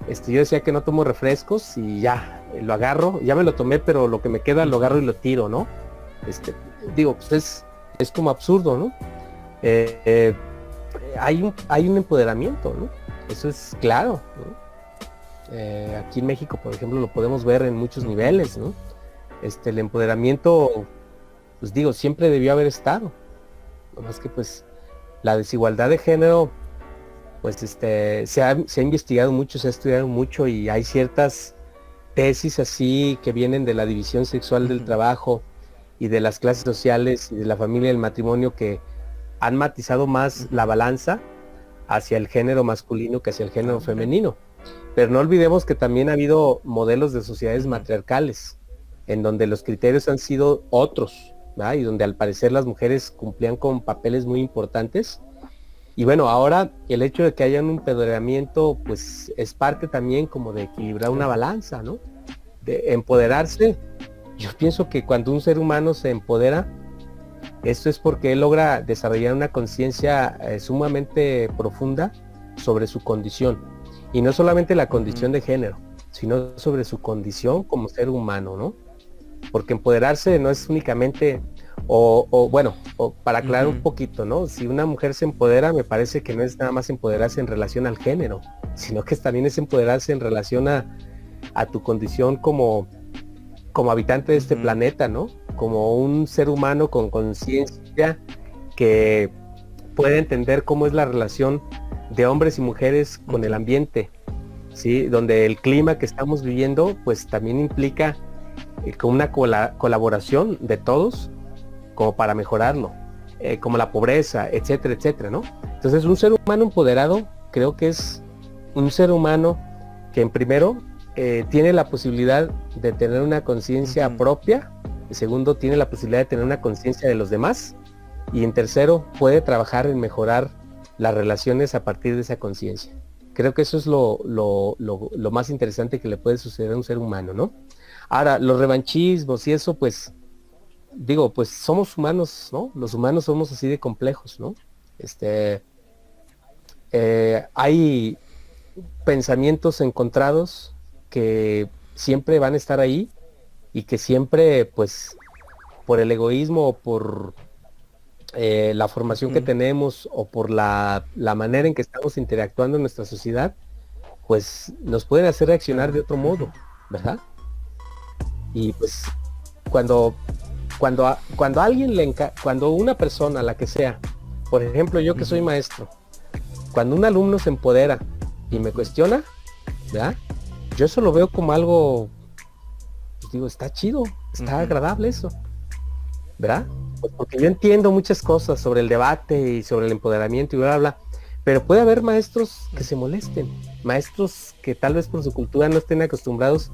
yo decía que no tomo refrescos y ya, lo agarro, ya me lo tomé, pero lo que me queda lo agarro y lo tiro, ¿no? Digo, pues es como absurdo, ¿no? Hay un empoderamiento, ¿no? Eso es claro, ¿no? Aquí en México, por ejemplo, lo podemos ver en muchos niveles, ¿no? El empoderamiento, pues digo, siempre debió haber estado. Nomás que pues la desigualdad de género, pues se ha investigado mucho, se ha estudiado mucho y hay ciertas tesis así que vienen de la división sexual del trabajo y de las clases sociales y de la familia y el matrimonio que han matizado más la balanza hacia el género masculino que hacia el género femenino. Pero no olvidemos que también ha habido modelos de sociedades matriarcales, en donde los criterios han sido otros, ¿verdad? Y donde al parecer las mujeres cumplían con papeles muy importantes. Y bueno, ahora el hecho de que haya un empoderamiento, pues es parte también como de equilibrar una balanza, ¿no? De empoderarse. Yo pienso que cuando un ser humano se empodera, esto es porque él logra desarrollar una conciencia sumamente profunda sobre su condición. Y no solamente la condición de género, sino sobre su condición como ser humano, ¿no? Porque empoderarse no es únicamente, para aclarar un poquito, ¿no? Si una mujer se empodera, me parece que no es nada más empoderarse en relación al género, sino que también es empoderarse en relación a a tu condición como habitante de este planeta, ¿no? Como un ser humano con conciencia que puede entender cómo es la relación de hombres y mujeres con el ambiente, ¿sí? Donde el clima que estamos viviendo pues también implica con una colaboración de todos como para mejorarlo, como la pobreza, etcétera, etcétera, ¿no? Entonces un ser humano empoderado creo que es un ser humano que en primero tiene la posibilidad de tener una conciencia propia, en segundo tiene la posibilidad de tener una conciencia de los demás, y en tercero puede trabajar en mejorar las relaciones a partir de esa conciencia. Creo que eso es lo más interesante que le puede suceder a un ser humano, ¿no? Ahora, los revanchismos y eso, pues, digo, pues somos humanos, ¿no? Los humanos somos así de complejos, ¿no? Hay pensamientos encontrados que siempre van a estar ahí y que siempre, pues, por el egoísmo o por la formación que tenemos o por la manera en que estamos interactuando en nuestra sociedad, pues nos pueden hacer reaccionar de otro modo, ¿verdad? Y pues cuando una persona, la que sea, por ejemplo yo que soy maestro, cuando un alumno se empodera y me cuestiona, ¿verdad? Yo eso lo veo como algo, pues digo, está chido, está agradable eso, ¿verdad? Pues porque yo entiendo muchas cosas sobre el debate y sobre el empoderamiento y bla, bla, bla, pero puede haber maestros que se molesten, maestros que tal vez por su cultura no estén acostumbrados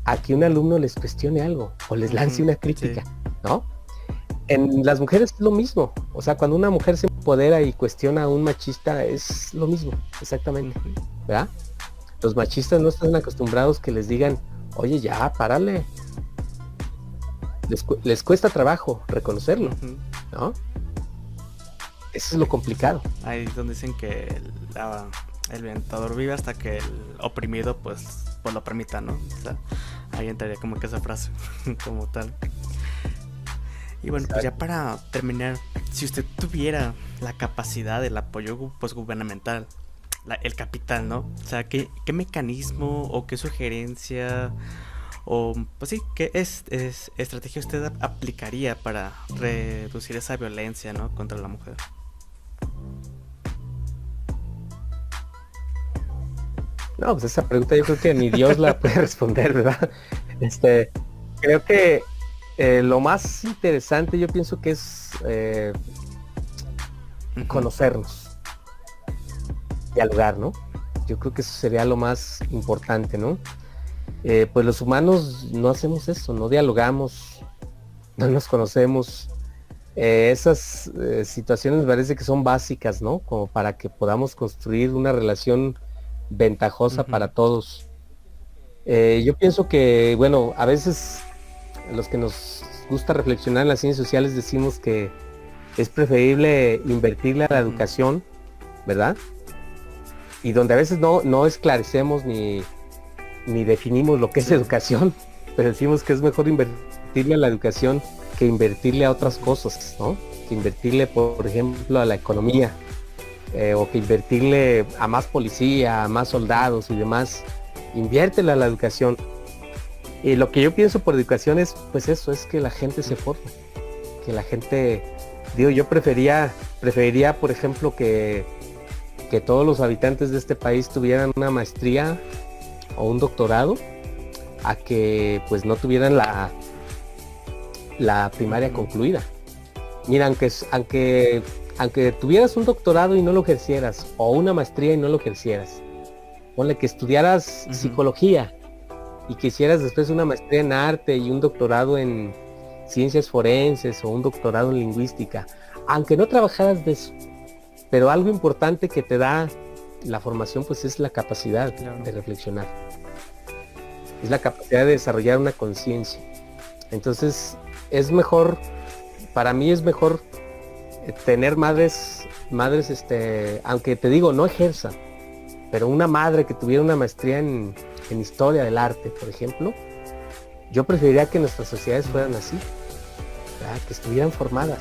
a que un alumno les cuestione algo o les lance una crítica, ¿no? En las mujeres es lo mismo, o sea, cuando una mujer se empodera y cuestiona a un machista es lo mismo, exactamente, ¿verdad? Los machistas no están acostumbrados que les digan, oye, ya, párale. Les cuesta trabajo reconocerlo, ¿no? Eso es lo complicado. Ahí es donde dicen que el vientador vive hasta que el oprimido pues lo permita, ¿no? O sea, ahí entraría como que esa frase como tal. Y bueno, pues ya para terminar, si usted tuviera la capacidad del apoyo pues gubernamental, el capital, ¿no? O sea, ¿qué mecanismo o qué sugerencia o pues sí, qué estrategia usted aplicaría para reducir esa violencia, ¿no? Contra la mujer? No, pues esa pregunta yo creo que ni Dios la puede responder, ¿verdad? Creo que lo más interesante yo pienso que es conocernos, dialogar, ¿no? Yo creo que eso sería lo más importante, ¿no? Pues los humanos no hacemos eso, no dialogamos, no nos conocemos. Esas situaciones me parece que son básicas, ¿no? Como para que podamos construir una relación ventajosa para todos. Yo pienso que, bueno, a veces los que nos gusta reflexionar en las ciencias sociales decimos que es preferible invertirle a la educación, ¿verdad? Y donde a veces no esclarecemos ni definimos lo que es educación, pero decimos que es mejor invertirle a la educación que invertirle a otras cosas, ¿no? Que invertirle, por ejemplo, a la economía, o que invertirle a más policía, a más soldados y demás. Inviértele a la educación. Y lo que yo pienso por educación es, pues eso, es que la gente se forme, que la gente, digo, yo preferiría, por ejemplo, que todos los habitantes de este país tuvieran una maestría o un doctorado, a que pues no tuvieran la primaria concluida. Mira, aunque tuvieras un doctorado y no lo ejercieras, o una maestría y no lo ejercieras, ponle que estudiaras psicología y que hicieras después una maestría en arte y un doctorado en ciencias forenses o un doctorado en lingüística, aunque no trabajaras de eso, pero algo importante que te da la formación pues es la capacidad de reflexionar, es la capacidad de desarrollar una conciencia. Entonces es mejor, para mí es mejor tener madres, aunque te digo, no ejerzan, pero una madre que tuviera una maestría en historia del arte, por ejemplo, yo preferiría que nuestras sociedades fueran así, ¿verdad? Que estuvieran formadas,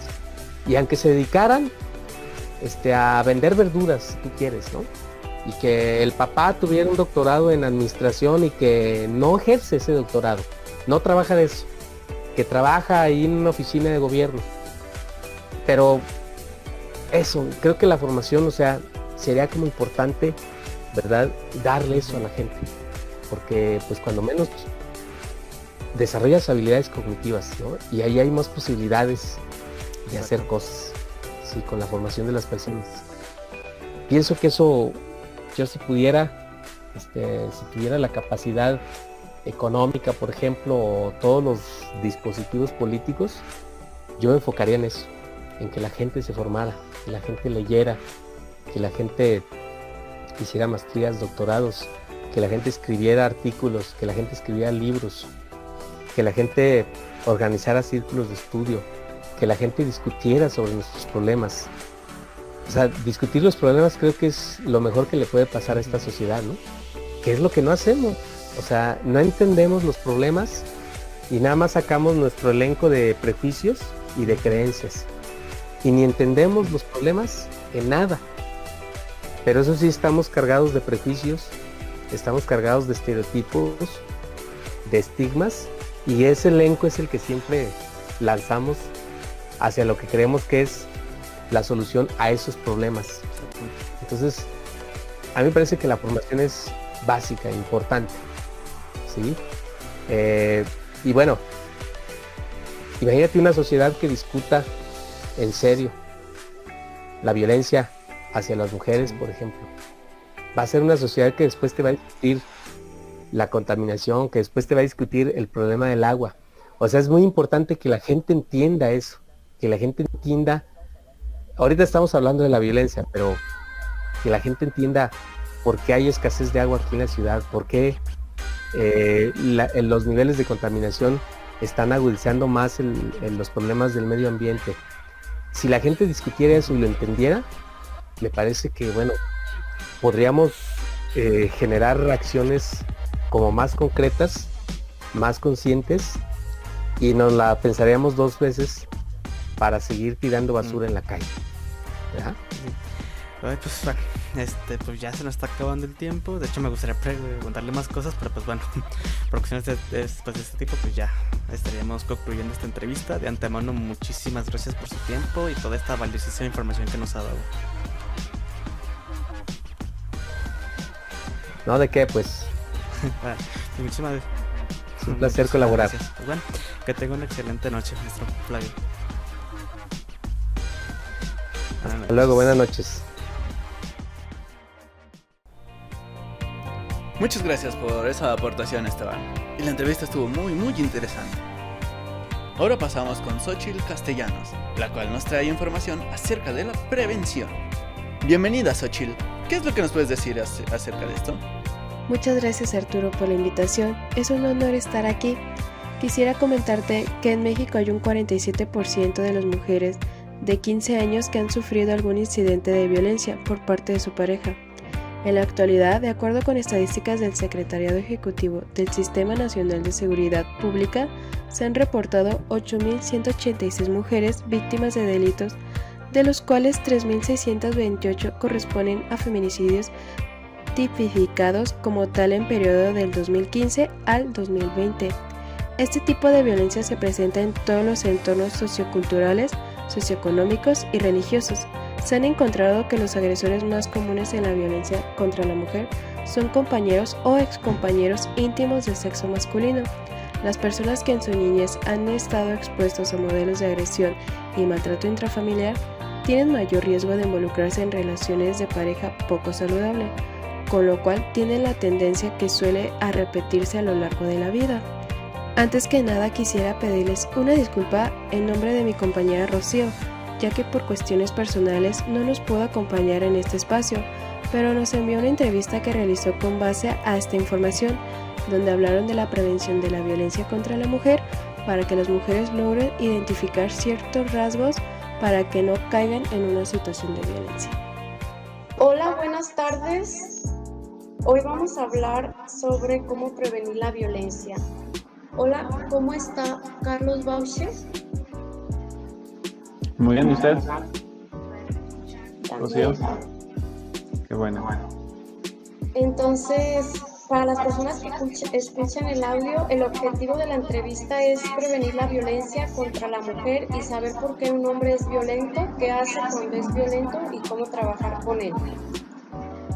y aunque se dedicaran a vender verduras, si tú quieres, ¿no? y que el papá tuviera un doctorado en administración y que no ejerce ese doctorado, no trabaja de eso, que trabaja ahí en una oficina de gobierno. Pero eso, creo que la formación, o sea, sería como importante, ¿verdad?, darle eso a la gente, porque pues cuando menos desarrollas habilidades cognitivas, ¿no? Y ahí hay más posibilidades de hacer cosas, sí, con la formación de las personas. Pienso que eso, yo si pudiera, si tuviera la capacidad económica, por ejemplo, o todos los dispositivos políticos, yo me enfocaría en eso, en que la gente se formara, que la gente leyera, que la gente hiciera maestrías, doctorados, que la gente escribiera artículos, que la gente escribiera libros, que la gente organizara círculos de estudio, que la gente discutiera sobre nuestros problemas. O sea, discutir los problemas creo que es lo mejor que le puede pasar a esta sociedad, ¿no? Que es lo que no hacemos. O sea, no entendemos los problemas y nada más sacamos nuestro elenco de prejuicios y de creencias. Y ni entendemos los problemas en nada. Pero eso sí, estamos cargados de prejuicios, estamos cargados de estereotipos, de estigmas, y ese elenco es el que siempre lanzamos hacia lo que creemos que es la solución a esos problemas. Entonces, a mí me parece que la formación es básica, importante, ¿sí? Y bueno, imagínate una sociedad que discuta en serio la violencia hacia las mujeres, por ejemplo. Va a ser una sociedad que después te va a discutir la contaminación, que después te va a discutir el problema del agua. O sea, es muy importante que la gente entienda eso, que la gente entienda, ahorita estamos hablando de la violencia, pero que la gente entienda por qué hay escasez de agua aquí en la ciudad, por qué los niveles de contaminación están agudizando más los problemas del medio ambiente. Si la gente discutiera eso y lo entendiera, me parece que, bueno, podríamos generar acciones como más concretas, más conscientes, y nos la pensaríamos 2 veces para seguir tirando basura en la calle. ¿Verdad? Ay, pues bueno, pues ya se nos está acabando el tiempo. De hecho, me gustaría preguntarle más cosas, pero pues bueno, por cuestiones de este tipo, pues ya estaríamos concluyendo esta entrevista. De antemano, muchísimas gracias por su tiempo y toda esta valiosísima información que nos ha dado. No, ¿de qué? Pues Bueno, muchísimas es un placer colaborar. Gracias. Pues bueno, que tenga una excelente noche, maestro Flavio. Hasta luego, buenas noches. Muchas gracias por esa aportación, Esteban. Y la entrevista estuvo muy interesante. Ahora pasamos con Xochitl Castellanos, la cual nos trae información acerca de la prevención. Bienvenida, Xochitl. ¿Qué es lo que nos puedes decir acerca de esto? Muchas gracias, Arturo, por la invitación. Es un honor estar aquí. Quisiera comentarte que en México hay un 47% de las mujeres de 15 años que han sufrido algún incidente de violencia por parte de su pareja. En la actualidad, de acuerdo con estadísticas del Secretariado Ejecutivo del Sistema Nacional de Seguridad Pública, se han reportado 8.186 mujeres víctimas de delitos, de los cuales 3.628 corresponden a feminicidios tipificados como tal en periodo del 2015 al 2020. Este tipo de violencia se presenta en todos los entornos socioculturales, socioeconómicos y religiosos. Se han encontrado que los agresores más comunes en la violencia contra la mujer son compañeros o excompañeros íntimos del sexo masculino. Las personas que en su niñez han estado expuestos a modelos de agresión y maltrato intrafamiliar tienen mayor riesgo de involucrarse en relaciones de pareja poco saludable, con lo cual tienen la tendencia que suele a repetirse a lo largo de la vida. Antes que nada quisiera pedirles una disculpa en nombre de mi compañera Rocío, ya que por cuestiones personales no nos pudo acompañar en este espacio, pero nos envió una entrevista que realizó con base a esta información, donde hablaron de la prevención de la violencia contra la mujer para que las mujeres logren identificar ciertos rasgos para que no caigan en una situación de violencia. Hola, buenas tardes. Hoy vamos a hablar sobre cómo prevenir la violencia. Hola, ¿cómo está Carlos Bauche? Muy bien, ¿y usted? También. Rocío. Qué bueno. Entonces, para las personas que escuchan el audio, el objetivo de la entrevista es prevenir la violencia contra la mujer y saber por qué un hombre es violento, qué hace cuando es violento y cómo trabajar con él.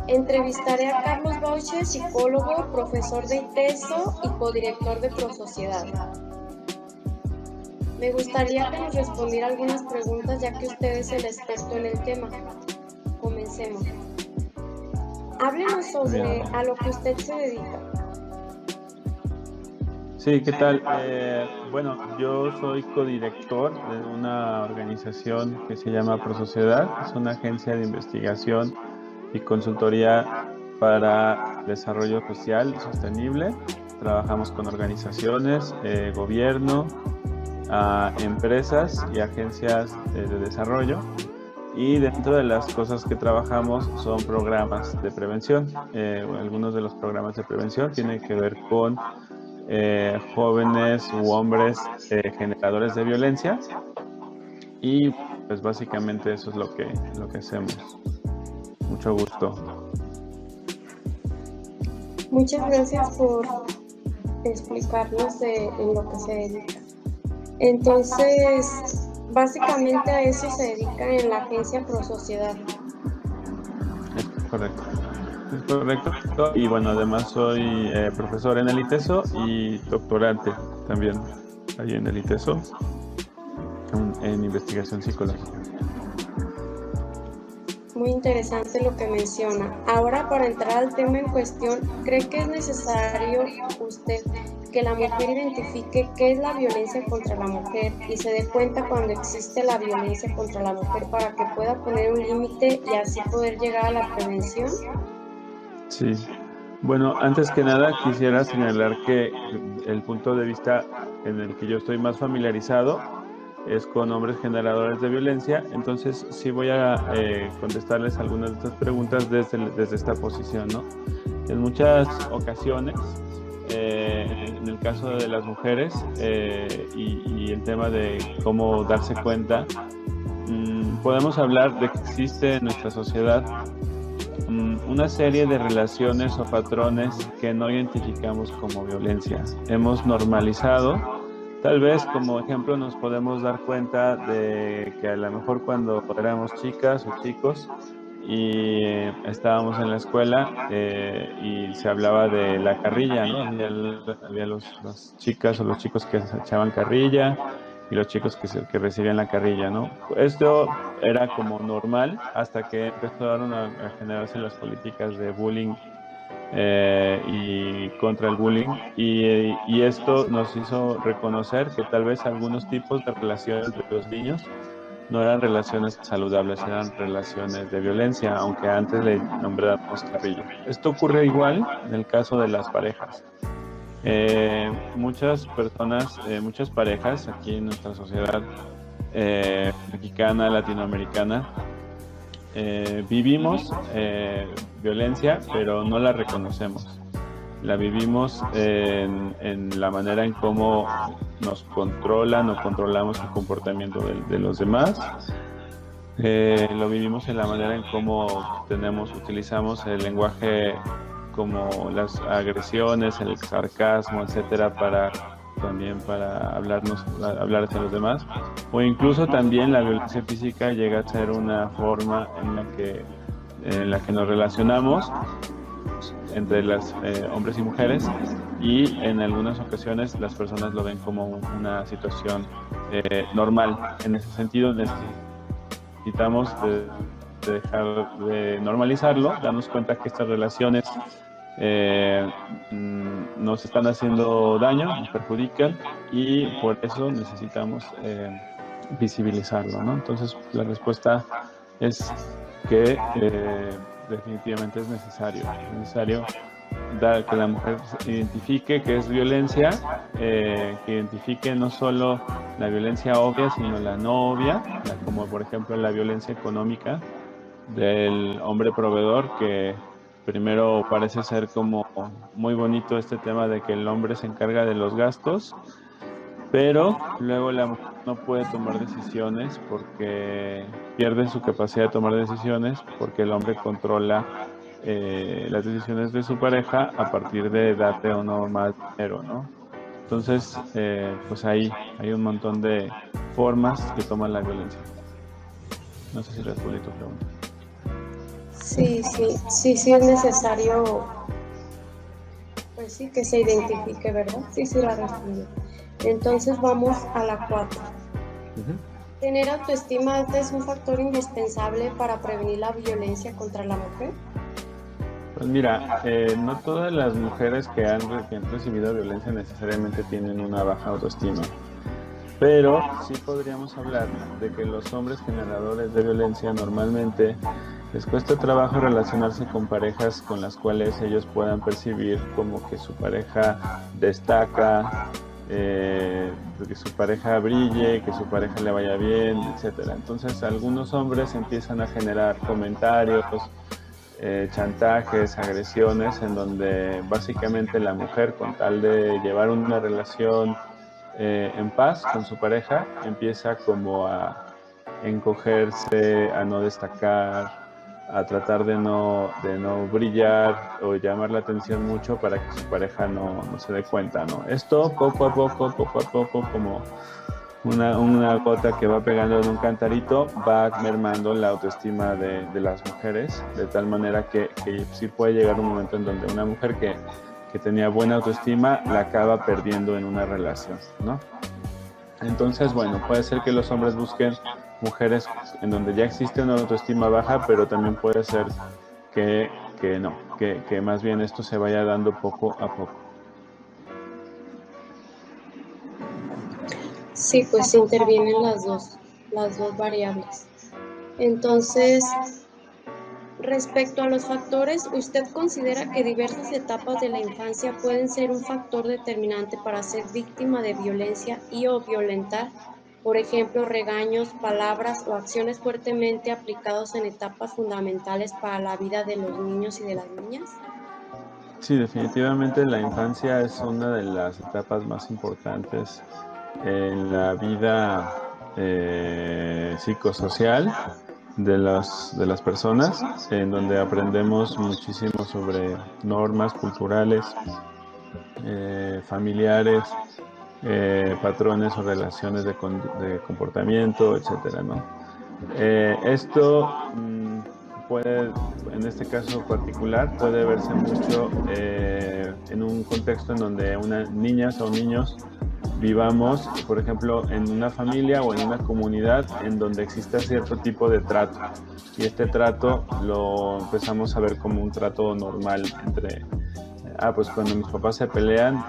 Entrevistaré a Carlos Bauche, psicólogo, profesor de ITESO y codirector de Prosociedad. Me gustaría que nos respondiera algunas preguntas, ya que usted es el experto en el tema. Comencemos. Háblenos sobre a lo que usted se dedica. Sí, ¿qué tal? Bueno, yo soy codirector de una organización que se llama Prosociedad. Es una agencia de investigación y consultoría para desarrollo social y sostenible. Trabajamos con organizaciones, gobierno, empresas y agencias de desarrollo. Y dentro de las cosas que trabajamos son programas de prevención. Algunos de los programas de prevención tienen que ver con jóvenes u hombres generadores de violencia. Y pues básicamente eso es lo que hacemos. Mucho gusto. Muchas gracias por explicarnos en lo que se dedica. Entonces, básicamente a eso se dedica en la agencia Prosociedad. Es correcto. Es correcto. Y bueno, además soy profesor en el ITESO y doctorante también ahí en el ITESO en investigación psicológica. Muy interesante lo que menciona. Ahora, para entrar al tema en cuestión, ¿cree que es necesario usted que la mujer identifique qué es la violencia contra la mujer y se dé cuenta cuando existe la violencia contra la mujer para que pueda poner un límite y así poder llegar a la prevención? Sí. Bueno, antes que nada quisiera señalar que el punto de vista en el que yo estoy más familiarizado es con hombres generadores de violencia, entonces sí voy a contestarles algunas de estas preguntas desde esta posición, ¿no? En muchas ocasiones, en el caso de las mujeres y el tema de cómo darse cuenta, podemos hablar de que existe en nuestra sociedad una serie de relaciones o patrones que no identificamos como violencia. Hemos normalizado. Tal vez como ejemplo nos podemos dar cuenta de que a lo mejor cuando éramos chicas o chicos y estábamos en la escuela y se hablaba de la carrilla, ¿no? Había las chicas o los chicos que se echaban carrilla y los chicos que recibían la carrilla, ¿no? Esto era como normal hasta que empezaron a generarse las políticas de bullying y contra el bullying y esto nos hizo reconocer que tal vez algunos tipos de relaciones de los niños no eran relaciones saludables, eran relaciones de violencia, aunque antes le nombrábamos carrillo. Esto ocurre igual en el caso de las parejas. Muchas personas, muchas parejas aquí en nuestra sociedad mexicana, latinoamericana, vivimos violencia, pero no la reconocemos. La vivimos en la manera en cómo nos controlan o controlamos el comportamiento de los demás. Lo vivimos en la manera en cómo utilizamos el lenguaje como las agresiones, el sarcasmo, etcétera, también para hablar hacia los demás, o incluso también la violencia física llega a ser una forma en la que nos relacionamos entre las hombres y mujeres, y en algunas ocasiones las personas lo ven como una situación normal. En ese sentido necesitamos dejar de normalizarlo, darnos cuenta que estas relaciones nos están haciendo daño, nos perjudican, y por eso necesitamos visibilizarlo, ¿no? Entonces la respuesta es que definitivamente es necesario que la mujer identifique que es violencia, que identifique no solo la violencia obvia, sino la no obvia, como por ejemplo la violencia económica del hombre proveedor, que primero parece ser como muy bonito este tema de que el hombre se encarga de los gastos, pero luego la mujer no puede tomar decisiones porque pierde su capacidad de tomar decisiones, porque el hombre controla las decisiones de su pareja a partir de darle o no más dinero, ¿no? Entonces, pues ahí hay un montón de formas que toma la violencia. No sé si respondí tu pregunta. Sí, es necesario, pues sí, que se identifique, ¿verdad? Sí, la respondí. Entonces vamos a la 4. ¿Tener autoestima alta es un factor indispensable para prevenir la violencia contra la mujer? Pues mira, no todas las mujeres que han recibido violencia necesariamente tienen una baja autoestima, pero sí podríamos hablar de que los hombres generadores de violencia normalmente les cuesta trabajo relacionarse con parejas con las cuales ellos puedan percibir como que su pareja destaca, que su pareja brille, que su pareja le vaya bien, etcétera. Entonces algunos hombres empiezan a generar comentarios, chantajes, agresiones, en donde básicamente la mujer, con tal de llevar una relación en paz con su pareja, empieza como a encogerse, a no destacar, a tratar de no brillar o llamar la atención mucho para que su pareja no se dé cuenta, ¿no? Esto poco a poco, como una gota que va pegando en un cantarito, va mermando la autoestima de las mujeres, de tal manera que sí puede llegar un momento en donde una mujer que tenía buena autoestima la acaba perdiendo en una relación, ¿no? Entonces, bueno, puede ser que los hombres busquen mujeres en donde ya existe una autoestima baja, pero también puede ser que más bien esto se vaya dando poco a poco. Sí, pues intervienen las dos variables. Entonces, respecto a los factores, ¿usted considera que diversas etapas de la infancia pueden ser un factor determinante para ser víctima de violencia y o violentar? Por ejemplo, regaños, palabras o acciones fuertemente aplicados en etapas fundamentales para la vida de los niños y de las niñas. Sí, definitivamente la infancia es una de las etapas más importantes en la vida psicosocial de las personas, en donde aprendemos muchísimo sobre normas culturales, familiares, patrones o relaciones de comportamiento, etcétera, ¿no? Esto puede, en este caso particular, puede verse mucho en un contexto en donde niñas o niños vivamos, por ejemplo, en una familia o en una comunidad en donde exista cierto tipo de trato, y este trato lo empezamos a ver como un trato normal entre, pues cuando mis papás se pelean,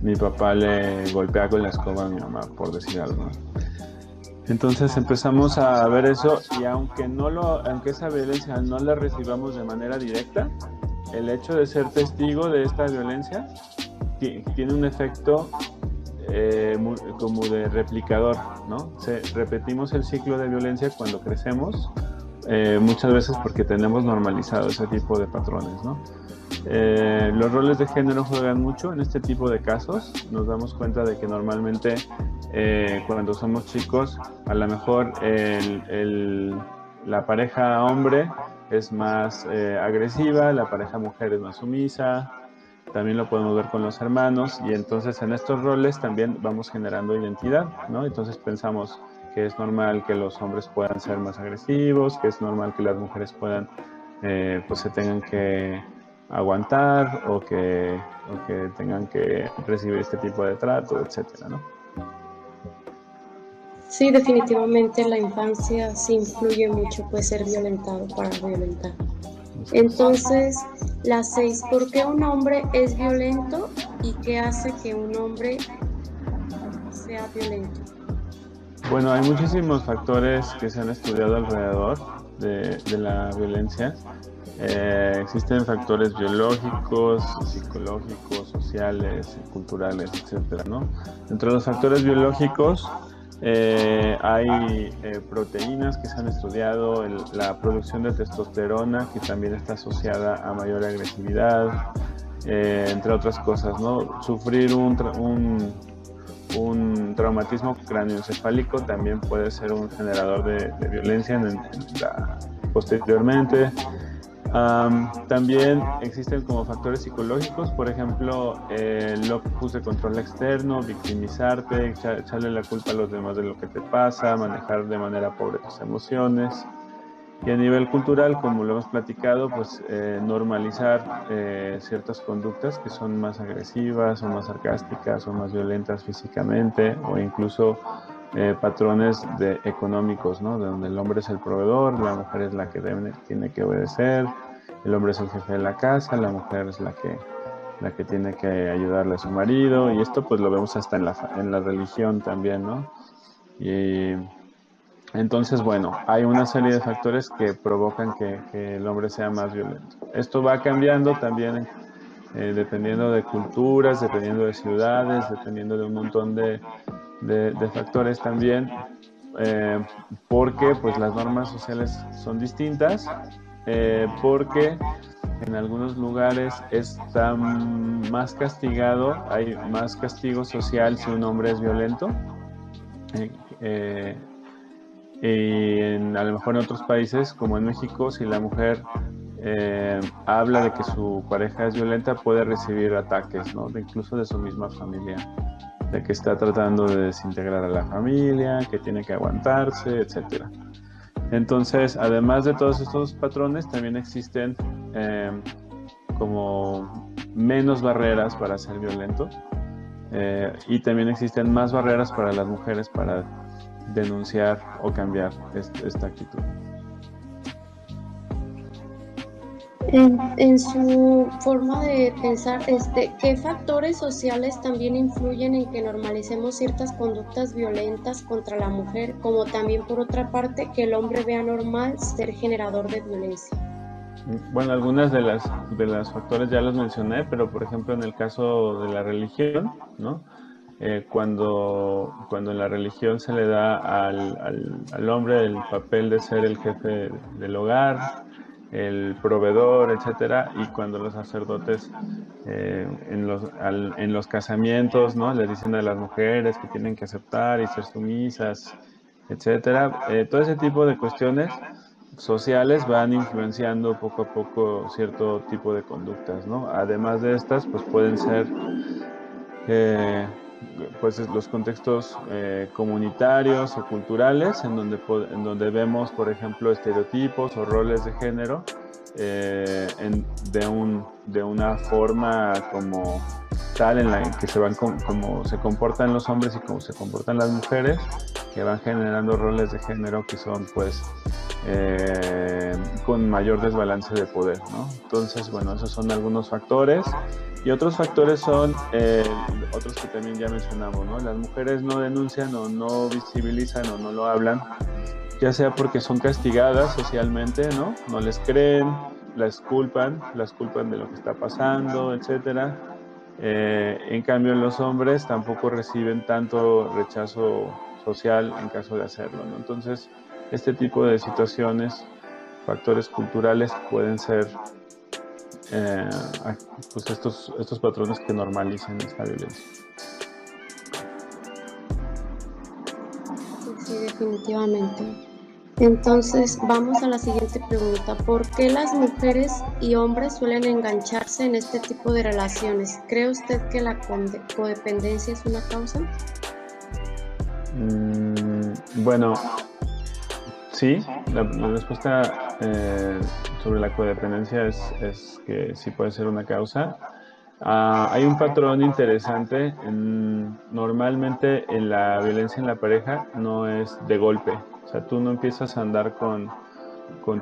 mi papá le golpea con la escoba a mi mamá, por decir algo, ¿no? Entonces empezamos a ver eso, y aunque esa violencia no la recibamos de manera directa, el hecho de ser testigo de esta violencia tiene un efecto como de replicador, ¿no? Repetimos el ciclo de violencia cuando crecemos, muchas veces porque tenemos normalizado ese tipo de patrones, ¿no? Los roles de género juegan mucho en este tipo de casos. Nos damos cuenta de que normalmente cuando somos chicos, a lo mejor la pareja hombre es más agresiva, la pareja mujer es más sumisa. También lo podemos ver con los hermanos, y entonces en estos roles también vamos generando identidad, ¿no? Entonces pensamos que es normal que los hombres puedan ser más agresivos, que es normal que las mujeres puedan, pues se tengan que aguantar o que tengan que recibir este tipo de trato, etcétera, ¿no? Sí, definitivamente la infancia sí influye mucho, puede ser violentado para violentar. Entonces, la 6, ¿por qué un hombre es violento y qué hace que un hombre sea violento? Bueno, hay muchísimos factores que se han estudiado alrededor de la violencia. Existen factores biológicos, psicológicos, sociales, culturales, etcétera, ¿no? Entre los factores biológicos hay proteínas que se han estudiado, la producción de testosterona, que también está asociada a mayor agresividad, entre otras cosas, ¿no? Sufrir un traumatismo cráneoencefálico también puede ser un generador de violencia posteriormente. También existen como factores psicológicos, por ejemplo, el locus de control externo, victimizarte, echarle la culpa a los demás de lo que te pasa, manejar de manera pobre tus emociones. Y a nivel cultural, como lo hemos platicado, pues normalizar ciertas conductas que son más agresivas o más sarcásticas o más violentas físicamente, o incluso patrones económicos, ¿no? De donde el hombre es el proveedor, la mujer es la que tiene que obedecer, el hombre es el jefe de la casa, la mujer es la que tiene que ayudarle a su marido, y esto pues lo vemos hasta en la religión también, ¿no? Y entonces, bueno, hay una serie de factores que provocan que el hombre sea más violento. Esto va cambiando también dependiendo de culturas, dependiendo de ciudades, dependiendo de un montón de factores también, porque pues las normas sociales son distintas, porque en algunos lugares está más castigado, hay más castigo social si un hombre es violento. Y a lo mejor en otros países, como en México, si la mujer habla de que su pareja es violenta, puede recibir ataques, ¿no? Incluso de su misma familia, de que está tratando de desintegrar a la familia, que tiene que aguantarse, etc. Entonces, además de todos estos patrones, también existen como menos barreras para ser violento, y también existen más barreras para las mujeres para denunciar o cambiar esta actitud. En su forma de pensar, ¿qué factores sociales también influyen en que normalicemos ciertas conductas violentas contra la mujer, como también por otra parte que el hombre vea normal ser generador de violencia? Bueno, algunas de las factores ya los mencioné, pero por ejemplo en el caso de la religión, ¿no? Cuando en la religión se le da al hombre el papel de ser el jefe del hogar, el proveedor, etcétera, y cuando los sacerdotes en los casamientos, ¿no? Le dicen a las mujeres que tienen que aceptar y ser sumisas, etcétera, todo ese tipo de cuestiones sociales van influenciando poco a poco cierto tipo de conductas, ¿no? Además de estas, pues pueden ser pues los contextos comunitarios o culturales en donde vemos, por ejemplo, estereotipos o roles de género de una forma como tal en la que se van como se comportan los hombres y cómo se comportan las mujeres, que van generando roles de género que son pues con mayor desbalance de poder, ¿no? Entonces, bueno, esos son algunos factores. Y otros factores son otros que también ya mencionamos, ¿no? Las mujeres no denuncian o no visibilizan o no lo hablan, ya sea porque son castigadas socialmente, ¿no? No les creen, las culpan de lo que está pasando, etcétera. En cambio, los hombres tampoco reciben tanto rechazo social en caso de hacerlo, ¿no? Entonces, este tipo de situaciones, factores culturales pueden ser pues estos patrones que normalicen esta violencia. Sí, definitivamente. Entonces, vamos a la siguiente pregunta. ¿Por qué las mujeres y hombres suelen engancharse en este tipo de relaciones? ¿Cree usted que la codependencia es una causa? Bueno, sí, la respuesta sobre la codependencia es que sí puede ser una causa. Hay un patrón interesante. Normalmente en la violencia en la pareja no es de golpe. O sea, tú no empiezas a andar con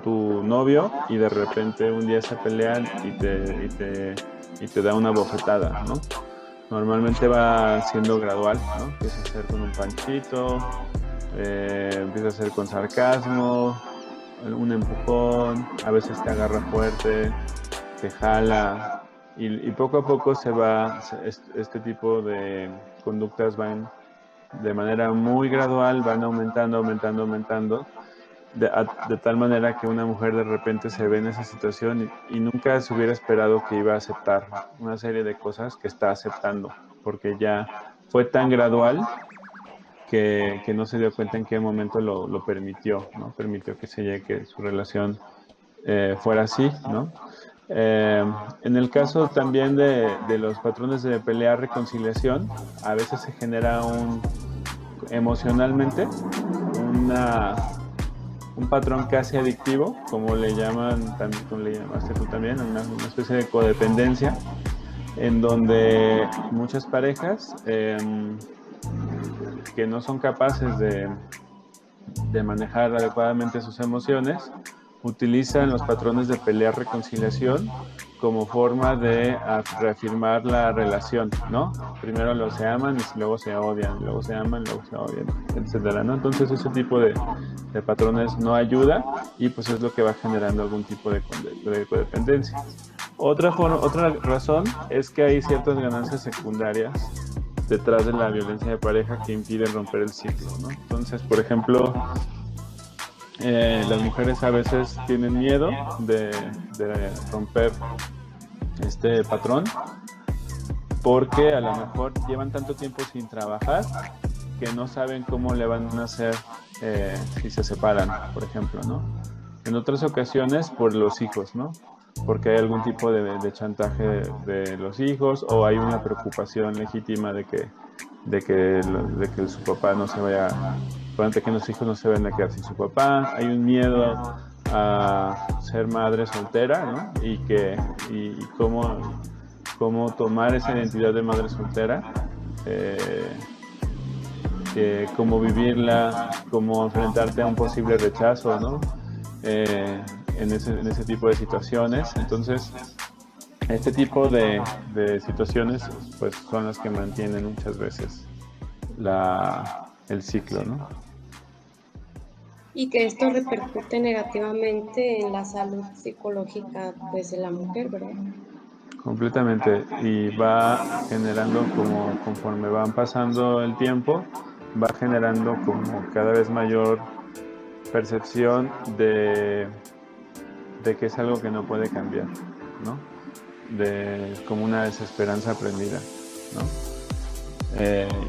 tu novio y de repente un día se pelean y te da una bofetada, ¿no? Normalmente va siendo gradual, ¿no? Empieza a ser con un panchito, empieza a ser con sarcasmo, un empujón, a veces te agarra fuerte, te jala, y poco a poco este tipo de conductas van de manera muy gradual, van aumentando, de tal manera que una mujer de repente se ve en esa situación y nunca se hubiera esperado que iba a aceptar una serie de cosas que está aceptando, porque ya fue tan gradual que no se dio cuenta en qué momento lo permitió, ¿no? Permitió que su relación fuera así, ¿no? En el caso también de los patrones de pelea-reconciliación, a veces se genera emocionalmente un patrón casi adictivo, como le llaman, también, como le llamaste tú también, una especie de codependencia, en donde muchas parejas que no son capaces de manejar adecuadamente sus emociones, utilizan los patrones de pelea-reconciliación como forma de reafirmar la relación, ¿no? Primero se aman y luego se odian, luego se aman, luego se odian, etcétera, ¿no? Entonces ese tipo de patrones no ayuda y pues es lo que va generando algún tipo de codependencia. Otra razón es que hay ciertas ganancias secundarias detrás de la violencia de pareja que impiden romper el ciclo, ¿no? Entonces, por ejemplo, las mujeres a veces tienen miedo de romper este patrón porque a lo mejor llevan tanto tiempo sin trabajar que no saben cómo le van a hacer si se separan, por ejemplo, ¿no? En otras ocasiones por los hijos, ¿no? Porque hay algún tipo de chantaje de los hijos o hay una preocupación legítima de que su papá no se vaya, probablemente que los hijos no se vayan a quedar sin su papá. Hay un miedo a ser madre soltera, ¿no? Y cómo tomar esa identidad de madre soltera, cómo vivirla, cómo enfrentarte a un posible rechazo, ¿no? En ese tipo de situaciones. Entonces, este tipo de situaciones pues son las que mantienen muchas veces el ciclo, ¿no? Y que esto repercute negativamente en la salud psicológica pues, de la mujer, ¿verdad? Completamente, y va generando conforme van pasando el tiempo, va generando como cada vez mayor percepción de que es algo que no puede cambiar, ¿no? Como una desesperanza aprendida, ¿no?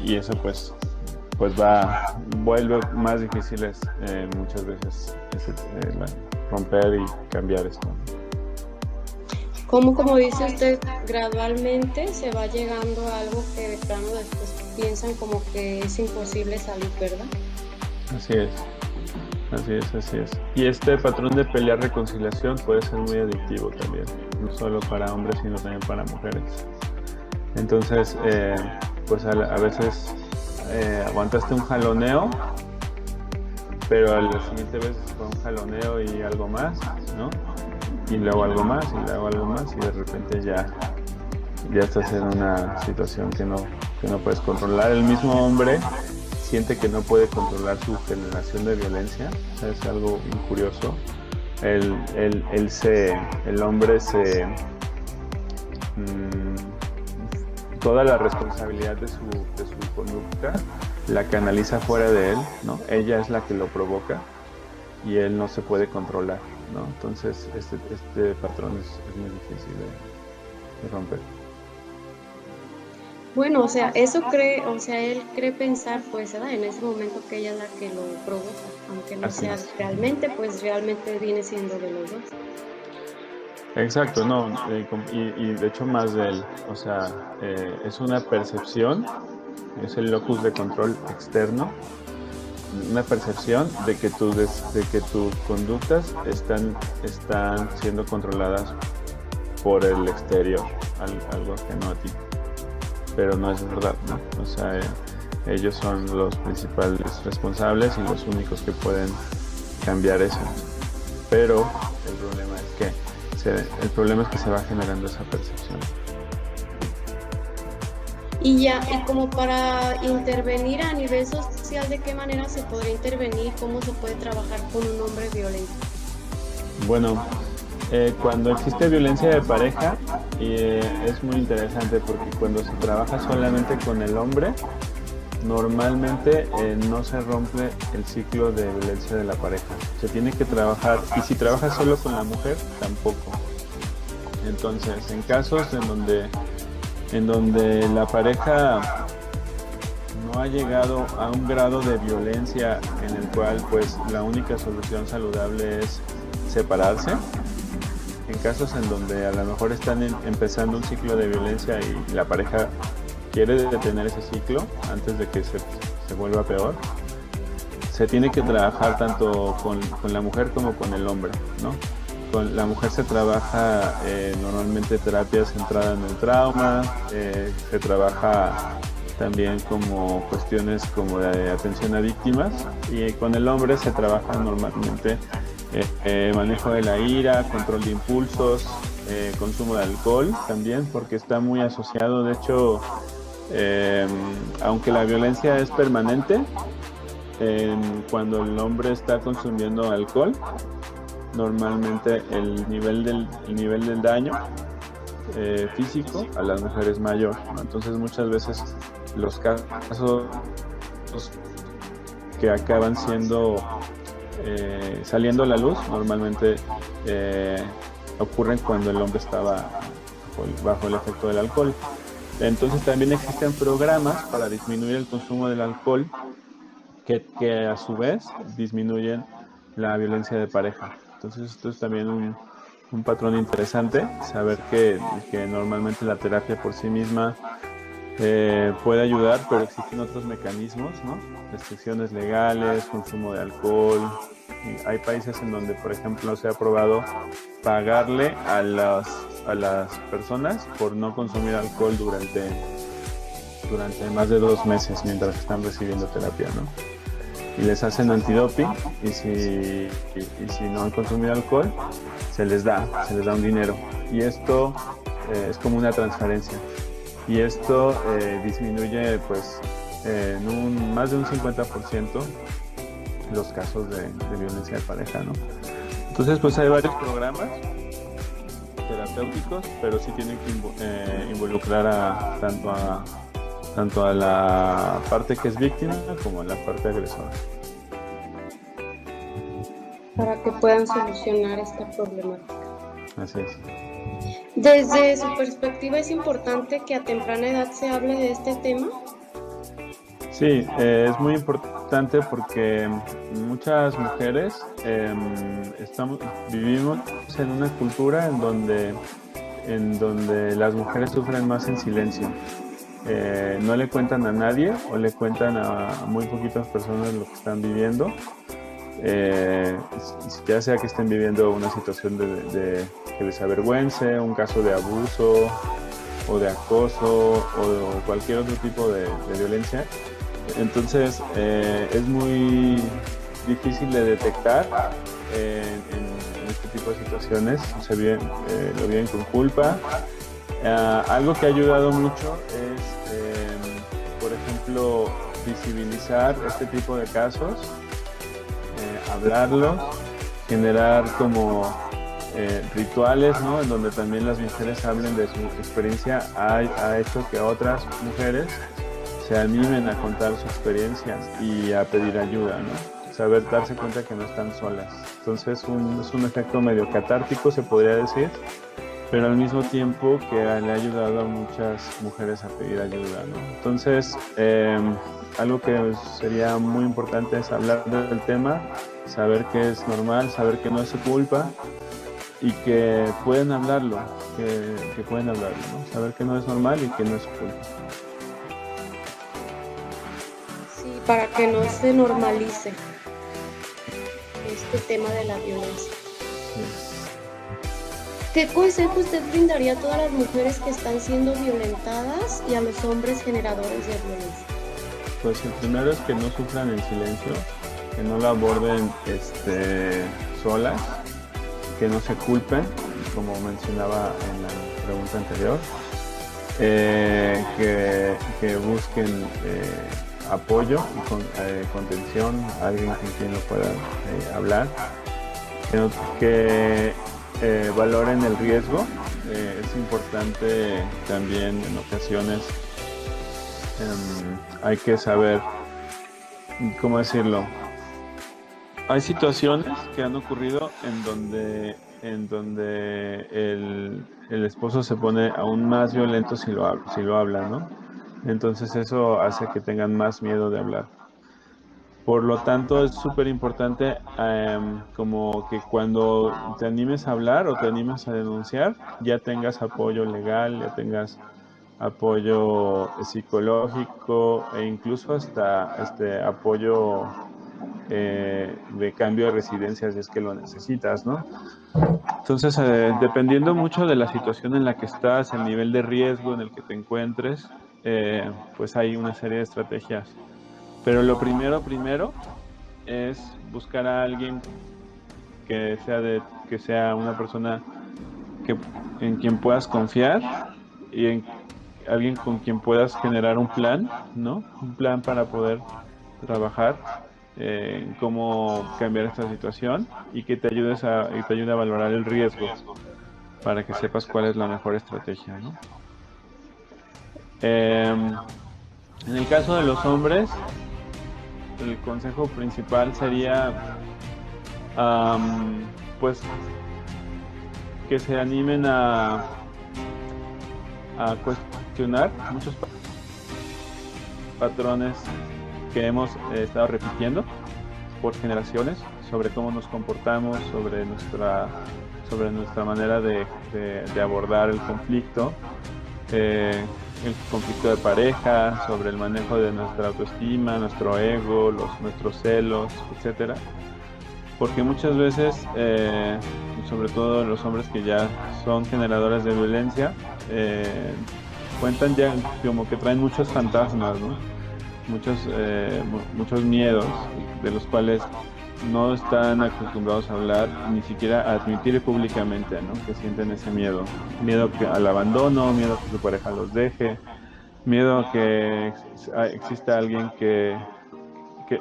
Y eso pues vuelve más difíciles muchas veces romper y cambiar esto. Como dice usted, gradualmente se va llegando a algo que de plano después piensan como que es imposible salir, ¿verdad? Así es. Y este patrón de pelear-reconciliación puede ser muy adictivo también, no solo para hombres, sino también para mujeres. Entonces, pues a veces aguantaste un jaloneo, pero a la siguiente vez fue un jaloneo y algo más, ¿no? Y luego algo más, y luego algo más, y de repente ya estás en una situación que no puedes controlar. El mismo hombre siente que no puede controlar su generación de violencia, o sea, es algo muy curioso. El hombre toda la responsabilidad de su conducta la canaliza fuera de él, ¿no? Ella es la que lo provoca y él no se puede controlar, ¿no? Entonces este patrón es muy difícil de romper. Bueno, o sea, él cree pensar, pues, ¿verdad? En ese momento que ella es la que lo provoca, aunque no sea realmente, pues realmente viene siendo de los dos. Exacto, no, y de hecho más de él, o sea, es una percepción, es el locus de control externo, una percepción de que tus conductas están siendo controladas por el exterior, algo ajeno a ti. Pero no es verdad, ¿no? O sea, ellos son los principales responsables y los únicos que pueden cambiar eso. Pero el problema es que se va generando esa percepción. Y como para intervenir a nivel social, ¿de qué manera se podría intervenir? ¿Cómo se puede trabajar con un hombre violento? Bueno, cuando existe violencia de pareja, es muy interesante porque cuando se trabaja solamente con el hombre, normalmente no se rompe el ciclo de violencia de la pareja. Se tiene que trabajar, y si trabajas solo con la mujer, tampoco. Entonces, en casos en donde la pareja no ha llegado a un grado de violencia en el cual pues la única solución saludable es separarse, en casos en donde a lo mejor están empezando un ciclo de violencia y la pareja quiere detener ese ciclo antes de que se vuelva peor, se tiene que trabajar tanto con la mujer como con el hombre, ¿no? Con la mujer se trabaja normalmente terapia centrada en el trauma, se trabaja también como cuestiones como de atención a víctimas, y con el hombre se trabaja normalmente manejo de la ira, control de impulsos, consumo de alcohol también, porque está muy asociado. De hecho, aunque la violencia es permanente, cuando el hombre está consumiendo alcohol, normalmente el nivel del daño físico a las mujeres es mayor, ¿no? Entonces muchas veces los casos que acaban siendo saliendo a la luz normalmente ocurren cuando el hombre estaba bajo el efecto del alcohol. Entonces también existen programas para disminuir el consumo del alcohol que a su vez disminuyen la violencia de pareja. Entonces esto es también un patrón interesante, saber que normalmente la terapia por sí misma puede ayudar, pero existen otros mecanismos, ¿no? Restricciones legales, consumo de alcohol. Y hay países en donde, por ejemplo, se ha probado pagarle a las personas por no consumir alcohol durante más de 2 meses mientras están recibiendo terapia, ¿no? Y les hacen antidoping, y si no han consumido alcohol, se les da un dinero. Y esto es como una transferencia. Y esto disminuye pues en más de un 50% los casos de violencia de pareja, ¿no? Entonces pues hay varios programas terapéuticos, pero sí tienen que involucrar tanto a la parte que es víctima como a la parte agresora, para que puedan solucionar esta problemática. Así es. Desde su perspectiva, ¿es importante que a temprana edad se hable de este tema? Sí, es muy importante porque muchas mujeres vivimos en una cultura en donde las mujeres sufren más en silencio. No le cuentan a nadie o le cuentan a muy poquitas personas lo que están viviendo, ya sea que estén viviendo una situación de que les avergüence, un caso de abuso o de acoso o cualquier otro tipo de violencia. Entonces es muy difícil de detectar en este tipo de situaciones. Lo viven con culpa. Algo que ha ayudado mucho es, por ejemplo, visibilizar este tipo de casos, hablarlos, generar como rituales, ¿no? En donde también las mujeres hablen de su experiencia. Ha hecho que otras mujeres se animen a contar su experiencia y a pedir ayuda, ¿no? Saber darse cuenta que no están solas. Entonces es un efecto medio catártico, se podría decir, pero al mismo tiempo que le ha ayudado a muchas mujeres a pedir ayuda, ¿no? Entonces, algo que sería muy importante es hablar del tema, saber que es normal, saber que no es su culpa y que pueden hablarlo, que pueden hablarlo, ¿no? Saber que no es normal y que no es su culpa. Sí, para que no se normalice este tema de la violencia. Sí. ¿Qué consejo usted brindaría a todas las mujeres que están siendo violentadas y a los hombres generadores de violencia? Pues el primero es que no sufran en silencio, que no la aborden solas, que no se culpen, como mencionaba en la pregunta anterior, que busquen apoyo y contención, alguien con quien lo puedan hablar, que valoren el riesgo. Es importante también en ocasiones, hay que saber, ¿cómo decirlo? Hay situaciones que han ocurrido en donde el esposo se pone aún más violento si lo habla, ¿no? Entonces eso hace que tengan más miedo de hablar. Por lo tanto, es súper importante como que cuando te animes a hablar o te animes a denunciar, ya tengas apoyo legal, ya tengas apoyo psicológico e incluso hasta apoyo de cambio de residencia si es que lo necesitas, ¿no? Entonces, dependiendo mucho de la situación en la que estás, el nivel de riesgo en el que te encuentres, pues hay una serie de estrategias. Pero lo primero es buscar a alguien que sea una persona en quien puedas confiar y en alguien con quien puedas generar un plan, ¿no? Un plan para poder trabajar en cómo cambiar esta situación y que te ayude a valorar el riesgo para que sepas cuál es la mejor estrategia, ¿no? En el caso de los hombres, el consejo principal sería pues que se animen a cuestionar muchos patrones que hemos estado repitiendo por generaciones sobre cómo nos comportamos, sobre nuestra manera de abordar el conflicto de pareja, sobre el manejo de nuestra autoestima, nuestro ego, nuestros celos, etcétera. Porque muchas veces, sobre todo los hombres que ya son generadores de violencia, cuentan ya como que traen muchos fantasmas, ¿no? Muchos miedos de los cuales no están acostumbrados a hablar, ni siquiera a admitir públicamente, ¿no? Que sienten ese miedo al abandono, miedo a que su pareja los deje, miedo a que exista alguien que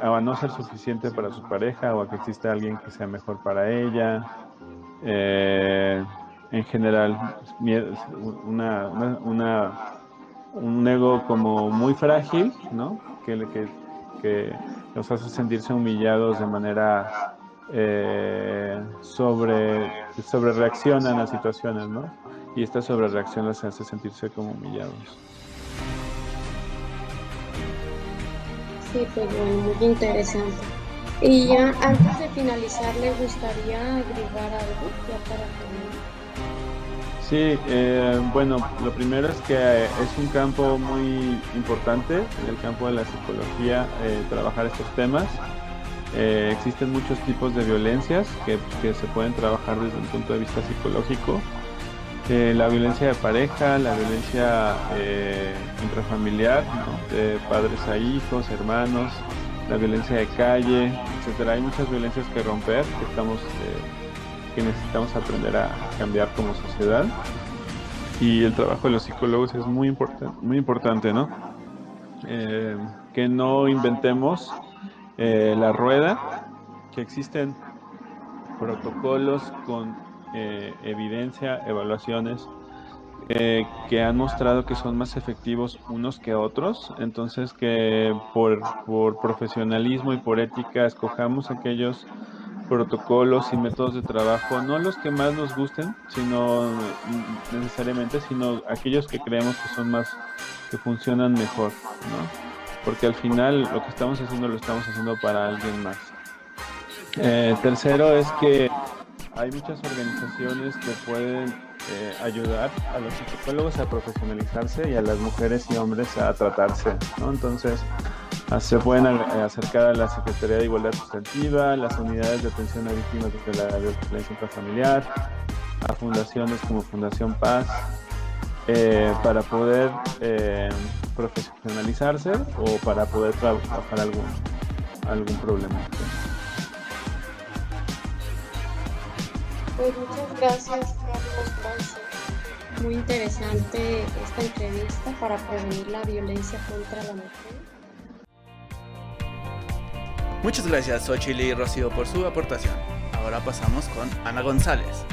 a no ser suficiente para su pareja o a que exista alguien que sea mejor para ella. En general, un ego como muy frágil, ¿no? Que los hace sentirse humillados de manera sobre reaccionan a situaciones, ¿no? Y esta sobrereacción los hace sentirse como humillados. Sí, pues bueno, muy interesante. Y ya antes de finalizar, ¿le gustaría agregar algo ya para terminar? Sí, bueno, lo primero es que es un campo muy importante, en el campo de la psicología, trabajar estos temas. Existen muchos tipos de violencias que se pueden trabajar desde un punto de vista psicológico. La violencia de pareja, la violencia intrafamiliar, ¿no? De padres a hijos, hermanos, la violencia de calle, etcétera. Hay muchas violencias que romper, que necesitamos aprender a cambiar como sociedad. Y el trabajo de los psicólogos es muy importante, ¿no? Que no inventemos la rueda, que existen protocolos con evidencia, evaluaciones que han mostrado que son más efectivos unos que otros. Entonces, que por profesionalismo y por ética escojamos aquellos protocolos y métodos de trabajo, no los que más nos gusten, sino aquellos que creemos que funcionan mejor, ¿no? Porque al final lo que estamos haciendo lo estamos haciendo para alguien más. Tercero es que hay muchas organizaciones que pueden ayudar a los psicólogos a profesionalizarse y a las mujeres y hombres a tratarse, ¿no? Entonces, se pueden acercar a la Secretaría de Igualdad Sustantiva, las unidades de atención a víctimas de la violencia intrafamiliar, a fundaciones como Fundación Paz, para poder profesionalizarse o para poder trabajar algún problema. Pues muchas gracias, Carlos Ponce. Muy interesante esta entrevista para prevenir la violencia contra la mujer. Muchas gracias, Xochitl y Rocío, por su aportación. Ahora pasamos con Ana González.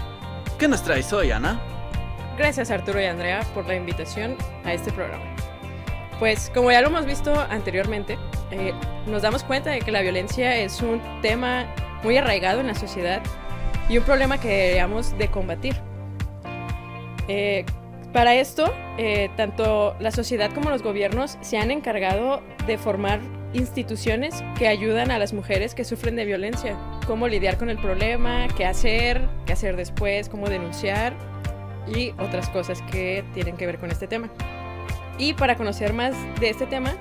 ¿Qué nos traes hoy, Ana? Gracias, Arturo y Andrea, por la invitación a este programa. Pues como ya lo hemos visto anteriormente, nos damos cuenta de que la violencia es un tema muy arraigado en la sociedad y un problema que deberíamos de combatir. Para esto, tanto la sociedad como los gobiernos se han encargado de formar instituciones que ayudan a las mujeres que sufren de violencia, cómo lidiar con el problema, qué hacer después, cómo denunciar y otras cosas que tienen que ver con este tema. Y para conocer más de este tema,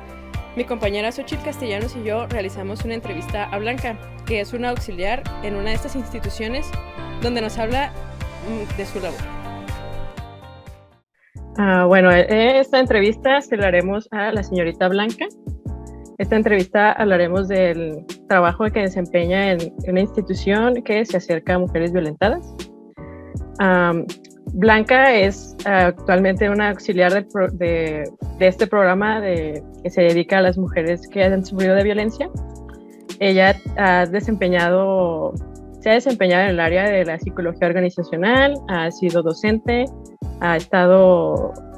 mi compañera Xochitl Castellanos y yo realizamos una entrevista a Blanca, que es una auxiliar en una de estas instituciones, donde nos habla de su labor. Bueno, esta entrevista se la haremos a la señorita Blanca. Esta entrevista hablaremos del trabajo que desempeña en una institución que se acerca a mujeres violentadas. Blanca es actualmente una auxiliar de este programa que se dedica a las mujeres que han sufrido de violencia. Ella se ha desempeñado en el área de la psicología organizacional, ha sido docente,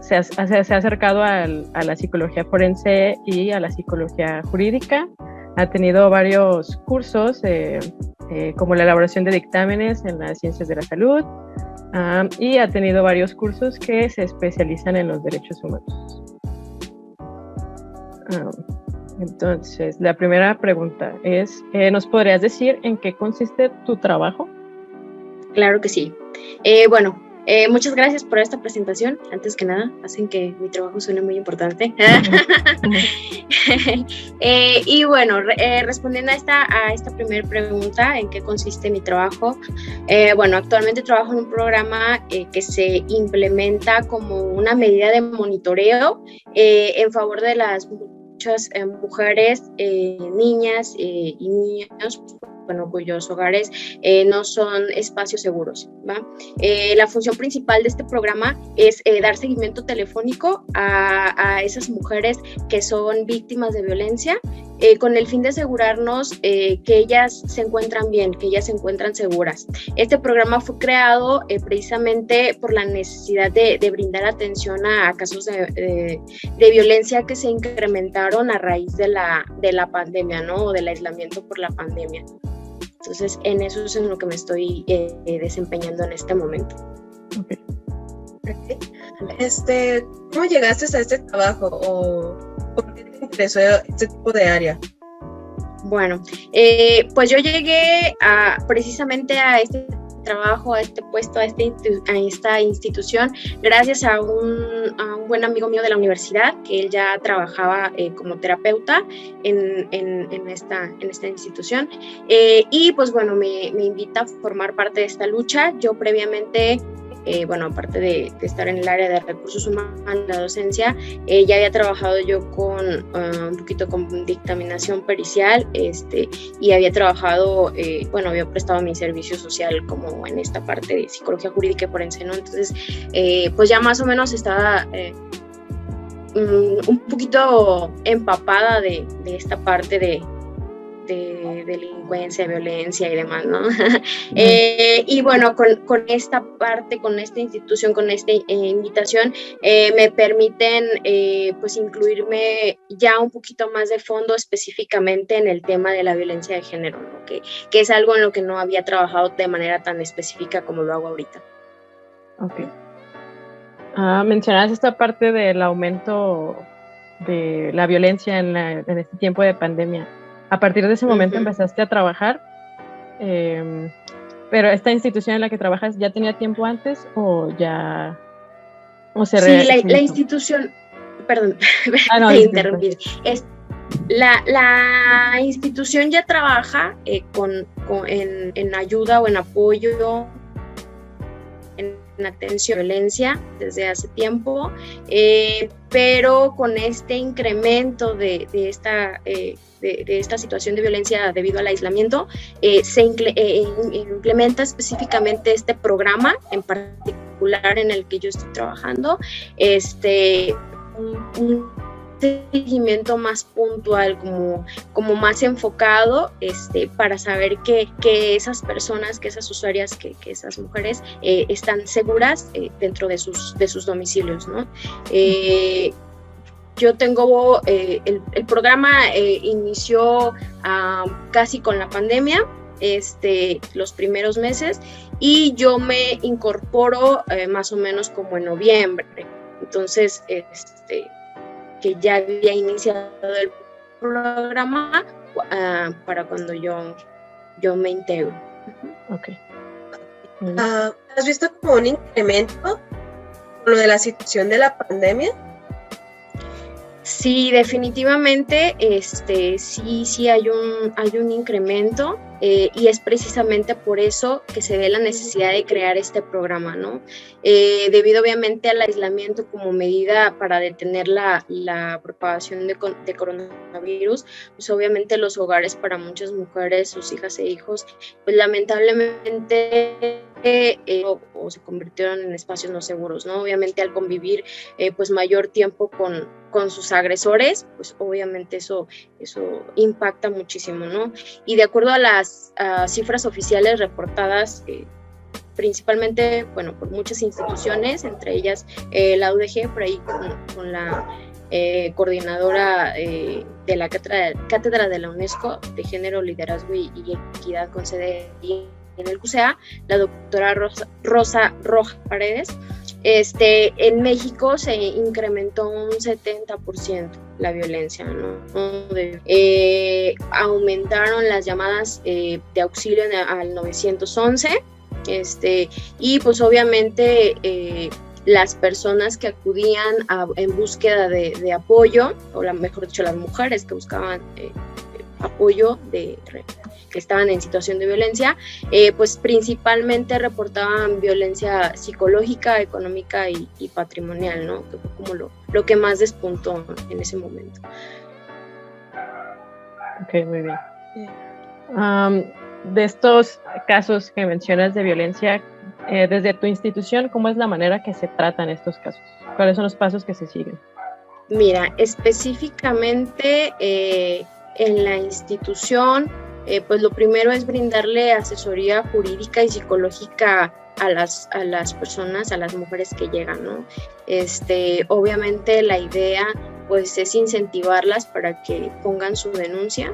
se ha acercado a la psicología forense y a la psicología jurídica. Ha tenido varios cursos como la elaboración de dictámenes en las ciencias de la salud, y ha tenido varios cursos que se especializan en los derechos humanos. Entonces, la primera pregunta es, ¿nos podrías decir en qué consiste tu trabajo? Claro que sí. Muchas gracias por esta presentación. Antes que nada, hacen que mi trabajo suene muy importante. Y bueno, respondiendo a esta primera pregunta, ¿en qué consiste mi trabajo? Actualmente trabajo en un programa que se implementa como una medida de monitoreo en favor de las muchas mujeres, niñas y niños, cuyos hogares no son espacios seguros, ¿va? La función principal de este programa es dar seguimiento telefónico a esas mujeres que son víctimas de violencia, con el fin de asegurarnos que ellas se encuentran bien, que ellas se encuentran seguras. Este programa fue creado precisamente por la necesidad de brindar atención a casos de violencia que se incrementaron a raíz de la pandemia, ¿no? O del aislamiento por la pandemia. Entonces, en eso es en lo que me estoy desempeñando en este momento. Okay. ¿Cómo llegaste a este trabajo o por qué te interesó este tipo de área? Bueno, pues yo llegué precisamente a este trabajo, a este puesto, a esta institución, gracias a un buen amigo mío de la universidad, que él ya trabajaba como terapeuta en esta institución, y pues bueno, me invita a formar parte de esta lucha. Yo previamente, aparte de estar en el área de recursos humanos, la docencia, ya había trabajado yo un poquito con dictaminación pericial, y había trabajado, había prestado mi servicio social como en esta parte de psicología jurídica y forense, ¿no? Entonces, pues ya más o menos estaba un poquito empapada de esta parte de delincuencia, violencia y demás, ¿no? Y bueno, con esta parte, con esta institución, con esta invitación, me permiten pues incluirme ya un poquito más de fondo específicamente en el tema de la violencia de género, ¿no? Que es algo en lo que no había trabajado de manera tan específica como lo hago ahorita. Ok. Mencionabas esta parte del aumento de la violencia en este tiempo de pandemia. A partir de ese momento empezaste a trabajar, pero esta institución en la que trabajas, ¿ya tenía tiempo antes o ya? La institución, perdón, te interrumpí. La institución ya trabaja en ayuda o en apoyo, en atención a violencia desde hace tiempo, pero con este incremento de esta situación de violencia debido al aislamiento, se implementa específicamente este programa en particular en el que yo estoy trabajando, un seguimiento más puntual, como más enfocado, para saber que esas personas, que esas usuarias, que esas mujeres están seguras dentro de sus domicilios, ¿no? Yo tengo, el programa inició casi con la pandemia, los primeros meses, y yo me incorporo más o menos como en noviembre. Entonces, que ya había iniciado el programa para cuando yo me integro. Ok. ¿Has visto como un incremento con lo de la situación de la pandemia? Sí, definitivamente, sí hay un incremento, y es precisamente por eso que se ve la necesidad de crear este programa, ¿no? Debido obviamente al aislamiento como medida para detener la propagación de coronavirus, pues obviamente los hogares para muchas mujeres, sus hijas e hijos, pues lamentablemente o se convirtieron en espacios no seguros, ¿no? Obviamente al convivir pues mayor tiempo con sus agresores, pues obviamente eso impacta muchísimo, ¿no? Y de acuerdo a las cifras oficiales reportadas, principalmente, bueno, por muchas instituciones, entre ellas la UDG, por ahí con la coordinadora de la cátedra de la UNESCO de Género, Liderazgo y Equidad con sede en el QCA, la doctora Rosa Roja Paredes. En México se incrementó un 70% la violencia, ¿no? Aumentaron las llamadas de auxilio al 911, y pues obviamente las personas que acudían en búsqueda de apoyo, o mejor dicho, las mujeres que buscaban apoyo que estaban en situación de violencia, pues principalmente reportaban violencia psicológica, económica y patrimonial, ¿no? Que fue como lo que más despuntó en ese momento. Ok, muy bien. De estos casos que mencionas de violencia, desde tu institución, ¿cómo es la manera que se tratan estos casos? ¿Cuáles son los pasos que se siguen? Mira, específicamente en la institución, pues lo primero es brindarle asesoría jurídica y psicológica a las personas, a las mujeres que llegan, ¿no? Obviamente la idea pues es incentivarlas para que pongan su denuncia,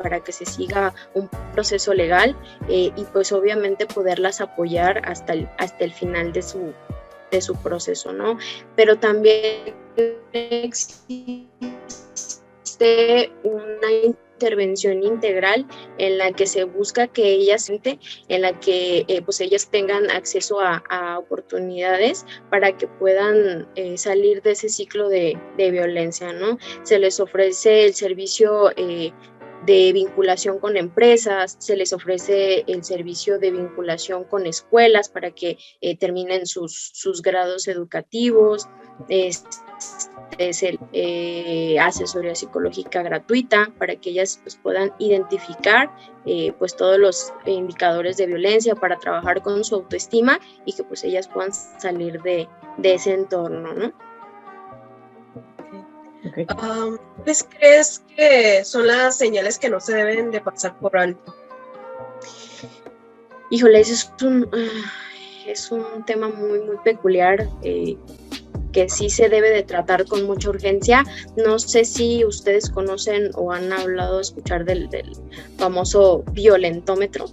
para que se siga un proceso legal, y pues obviamente poderlas apoyar hasta el final de su proceso, ¿no? Pero también existe una intervención integral en la que se busca que ellas, en la que pues ellas tengan acceso a oportunidades para que puedan salir de ese ciclo de violencia, ¿no? Se les ofrece el servicio de vinculación con empresas, se les ofrece el servicio de vinculación con escuelas para que terminen sus grados educativos, asesoría psicológica gratuita para que ellas pues, puedan identificar pues todos los indicadores de violencia para trabajar con su autoestima y que pues ellas puedan salir de ese entorno, ¿no? Okay. ¿Cuáles crees que son las señales que no se deben de pasar por alto? Híjole, ese es un tema muy, muy peculiar, que sí se debe de tratar con mucha urgencia. No sé si ustedes conocen o han hablado, escuchar del famoso violentómetro.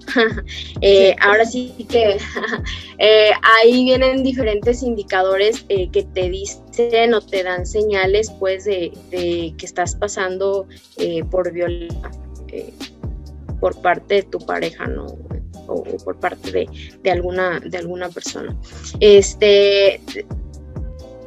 Ahora sí que ahí vienen diferentes indicadores que te dicen o te dan señales pues de que estás pasando por violencia por parte de tu pareja, ¿no? O por parte de alguna persona.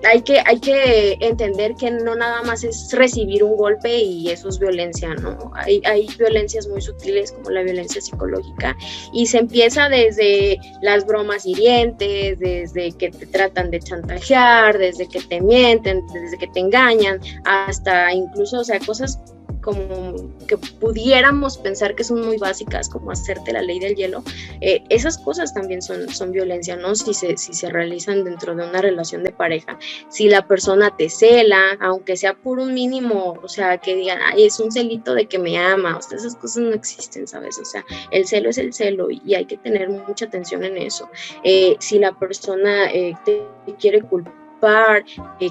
Hay que entender que no nada más es recibir un golpe y eso es violencia, ¿no? Hay violencias muy sutiles como la violencia psicológica y se empieza desde las bromas hirientes, desde que te tratan de chantajear, desde que te mienten, desde que te engañan, hasta incluso, o sea, cosas como que pudiéramos pensar que son muy básicas, como hacerte la ley del hielo. Esas cosas también son violencia, ¿no? Si se realizan dentro de una relación de pareja. Si la persona te cela, aunque sea por un mínimo, o sea, que digan, ay, es un celito de que me ama, o sea, esas cosas no existen, ¿sabes? O sea, el celo es el celo y hay que tener mucha atención en eso. Si la persona te quiere culpar,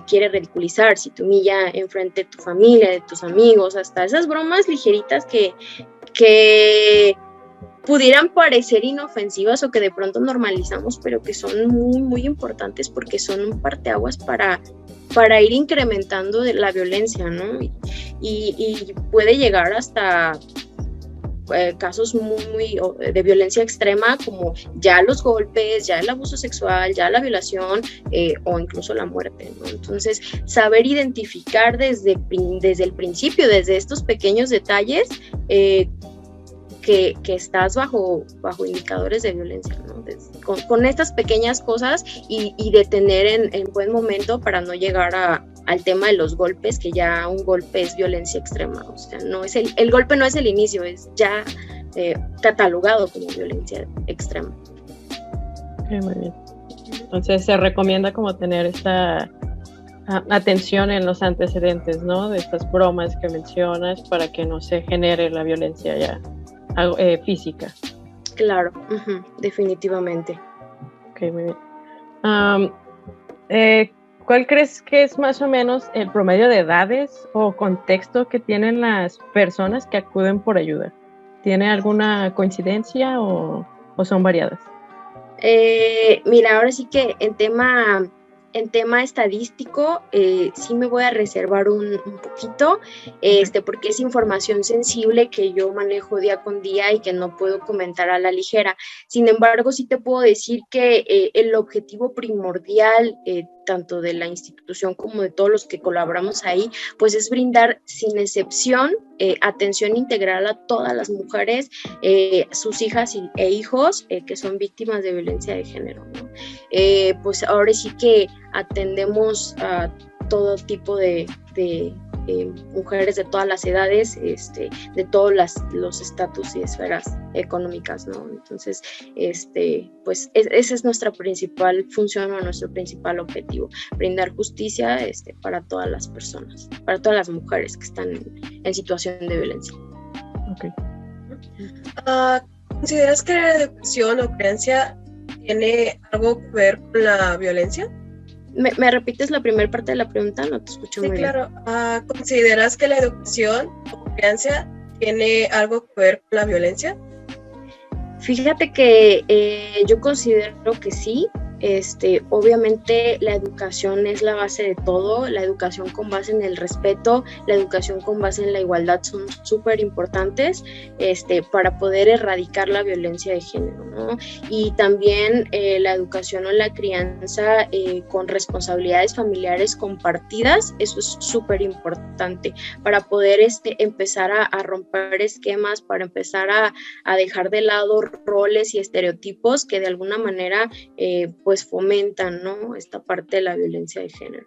quiere ridiculizar, si te humilla enfrente de tu familia, de tus amigos, hasta esas bromas ligeritas que pudieran parecer inofensivas o que de pronto normalizamos, pero que son muy, muy importantes porque son un parteaguas para ir incrementando la violencia, ¿no? Y puede llegar hasta casos muy de violencia extrema, como ya los golpes, ya el abuso sexual, ya la violación o incluso la muerte, ¿no? Entonces, saber identificar desde el principio, desde estos pequeños detalles, que estás bajo indicadores de violencia, ¿no? Con estas pequeñas cosas y detener en buen momento para no llegar al tema de los golpes, que ya un golpe es violencia extrema, o sea, no es el golpe no es el inicio, es ya catalogado como violencia extrema. Okay, muy bien. Entonces se recomienda como tener esta atención en los antecedentes, ¿no? De estas bromas que mencionas para que no se genere la violencia ya física. Claro, definitivamente. Ok, muy bien. ¿Cuál crees que es más o menos el promedio de edades o contexto que tienen las personas que acuden por ayuda? ¿Tiene alguna coincidencia o son variadas? Mira, ahora sí que en tema estadístico sí me voy a reservar un poquito, porque es información sensible que yo manejo día con día y que no puedo comentar a la ligera. Sin embargo, sí te puedo decir que el objetivo primordial tanto de la institución como de todos los que colaboramos ahí, pues es brindar sin excepción atención integral a todas las mujeres, sus hijas e hijos que son víctimas de violencia de género, ¿no? Pues ahora sí que atendemos a todo tipo de mujeres de todas las edades, de todos los estatus y esferas económicas, ¿no? Entonces, pues esa es nuestra principal función o nuestro principal objetivo, brindar justicia para todas las personas, para todas las mujeres que están en situación de violencia. Okay. ¿Consideras que la educación o creencia tiene algo que ver con la violencia? ¿Me repites la primera parte de la pregunta? No te escucho muy bien. Sí, claro. ¿Consideras que la educación o crianza tiene algo que ver con la violencia? Fíjate que yo considero que sí. Obviamente la educación es la base de todo, la educación con base en el respeto, la educación con base en la igualdad son súper importantes para poder erradicar la violencia de género, ¿no? Y también la educación o la crianza con responsabilidades familiares compartidas, eso es súper importante para poder empezar a romper esquemas, para empezar a dejar de lado roles y estereotipos que de alguna manera pues fomentan, ¿no?, esta parte de la violencia de género.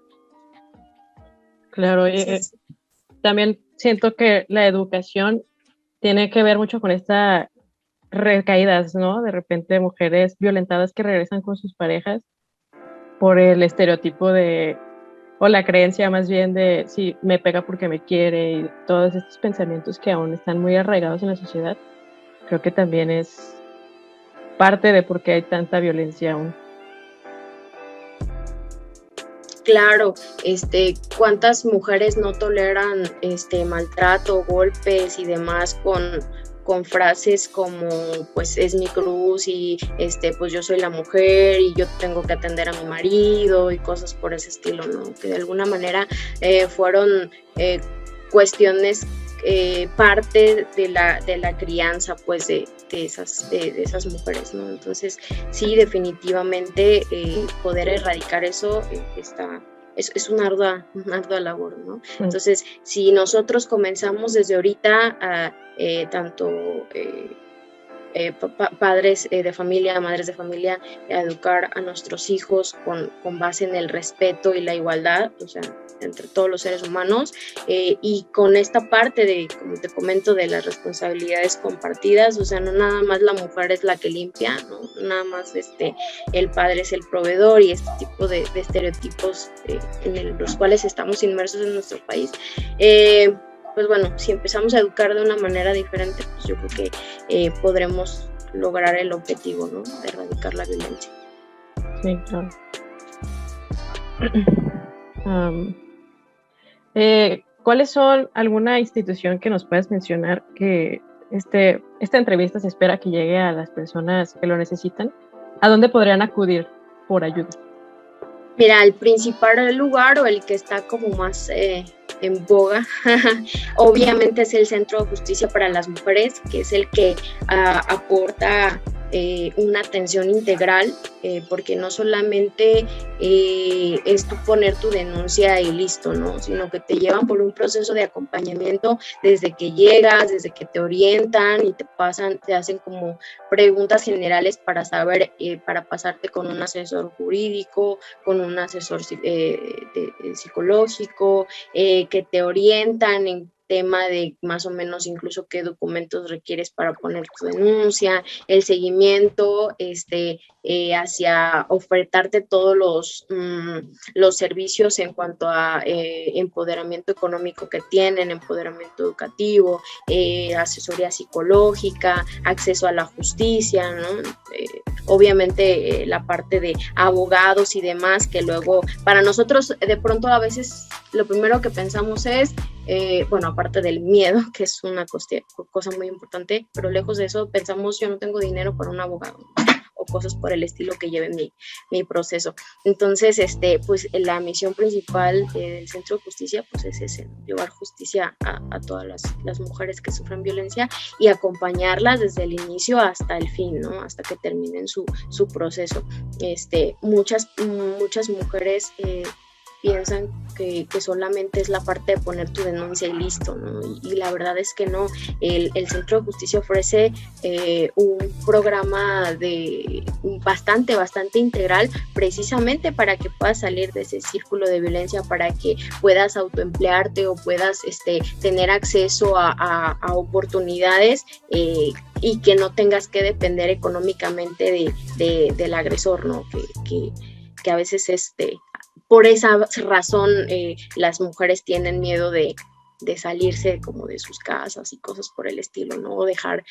Claro, también siento que la educación tiene que ver mucho con estas recaídas, ¿no? De repente mujeres violentadas que regresan con sus parejas por el estereotipo o la creencia más bien de si me pega porque me quiere, y todos estos pensamientos que aún están muy arraigados en la sociedad. Creo que también es parte de por qué hay tanta violencia aún. Claro, cuántas mujeres no toleran maltrato, golpes y demás con frases como pues es mi cruz y pues yo soy la mujer y yo tengo que atender a mi marido y cosas por ese estilo, ¿no? Que de alguna manera fueron cuestiones parte de la crianza pues de esas mujeres, ¿no? Entonces sí, definitivamente poder erradicar eso es una ardua labor, ¿no? Entonces si nosotros comenzamos desde ahorita a tanto padres de familia, madres de familia, a educar a nuestros hijos con base en el respeto y la igualdad, o sea, entre todos los seres humanos, y con esta parte de, como te comento, de las responsabilidades compartidas, o sea, no nada más la mujer es la que limpia, ¿no? Nada más el padre es el proveedor y este tipo de estereotipos en los cuales estamos inmersos en nuestro país. Pues bueno, si empezamos a educar de una manera diferente, pues yo creo que podremos lograr el objetivo, ¿no?, de erradicar la violencia. Sí, claro. ¿Cuáles son alguna institución que nos puedas mencionar que esta entrevista se espera que llegue a las personas que lo necesitan, ¿a dónde podrían acudir por ayuda? Mira, el principal lugar o el que está como más en boga, obviamente es el Centro de Justicia para las Mujeres, que es el que aporta una atención integral, porque no solamente es tú poner tu denuncia y listo, ¿no? Sino que te llevan por un proceso de acompañamiento desde que llegas, desde que te orientan y te hacen como preguntas generales para saber, para pasarte con un asesor jurídico, con un asesor psicológico, que te orientan en tema de más o menos incluso qué documentos requieres para poner tu denuncia, el seguimiento hacia ofertarte todos los servicios en cuanto a empoderamiento económico que tienen, empoderamiento educativo, asesoría psicológica, acceso a la justicia, ¿no? Obviamente la parte de abogados y demás, que luego para nosotros de pronto a veces lo primero que pensamos es, bueno, aparte del miedo, que es una cosa muy importante, pero lejos de eso pensamos, yo no tengo dinero para un abogado, o cosas por el estilo que lleven mi proceso. Entonces, pues la misión principal del Centro de Justicia, pues es ese, llevar justicia a todas las mujeres que sufren violencia y acompañarlas desde el inicio hasta el fin, ¿no? Hasta que terminen su proceso. Muchas mujeres piensan que solamente es la parte de poner tu denuncia y listo, ¿no? Y la verdad es que no. El Centro de Justicia ofrece un programa bastante integral, precisamente para que puedas salir de ese círculo de violencia, para que puedas autoemplearte o puedas tener acceso a oportunidades y que no tengas que depender económicamente del agresor, ¿no? Que a veces por esa razón las mujeres tienen miedo de salirse como de sus casas y cosas por el estilo, ¿no? O dejar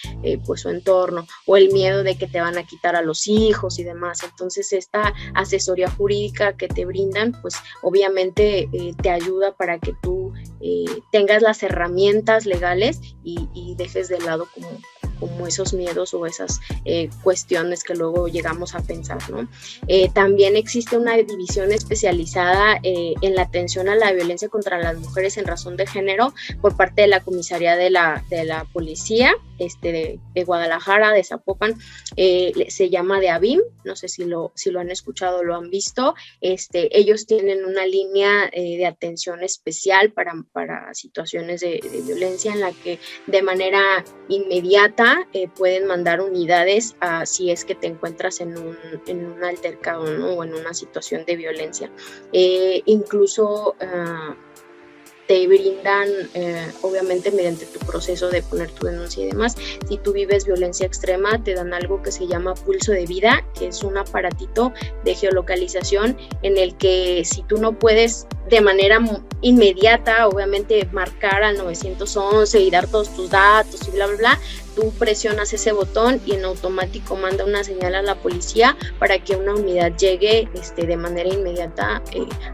pues su entorno, o el miedo de que te van a quitar a los hijos y demás. Entonces esta asesoría jurídica que te brindan, pues obviamente te ayuda para que tú tengas las herramientas legales y dejes de lado como esos miedos o esas cuestiones que luego llegamos a pensar, ¿no? También existe una división especializada en la atención a la violencia contra las mujeres en razón de género por parte de la comisaría de la policía de Guadalajara, de Zapopan. Se llama de ABIM, no sé si lo han escuchado o lo han visto. Ellos tienen una línea de atención especial para situaciones de violencia, en la que de manera inmediata pueden mandar unidades si es que te encuentras en un altercado, ¿no? O en una situación de violencia. Incluso te brindan, obviamente mediante tu proceso de poner tu denuncia y demás, si tú vives violencia extrema, te dan algo que se llama pulso de vida, que es un aparatito de geolocalización en el que si tú no puedes de manera inmediata, obviamente, marcar al 911 y dar todos tus datos y bla, bla, bla, tú presionas ese botón y en automático manda una señal a la policía para que una unidad llegue de manera inmediata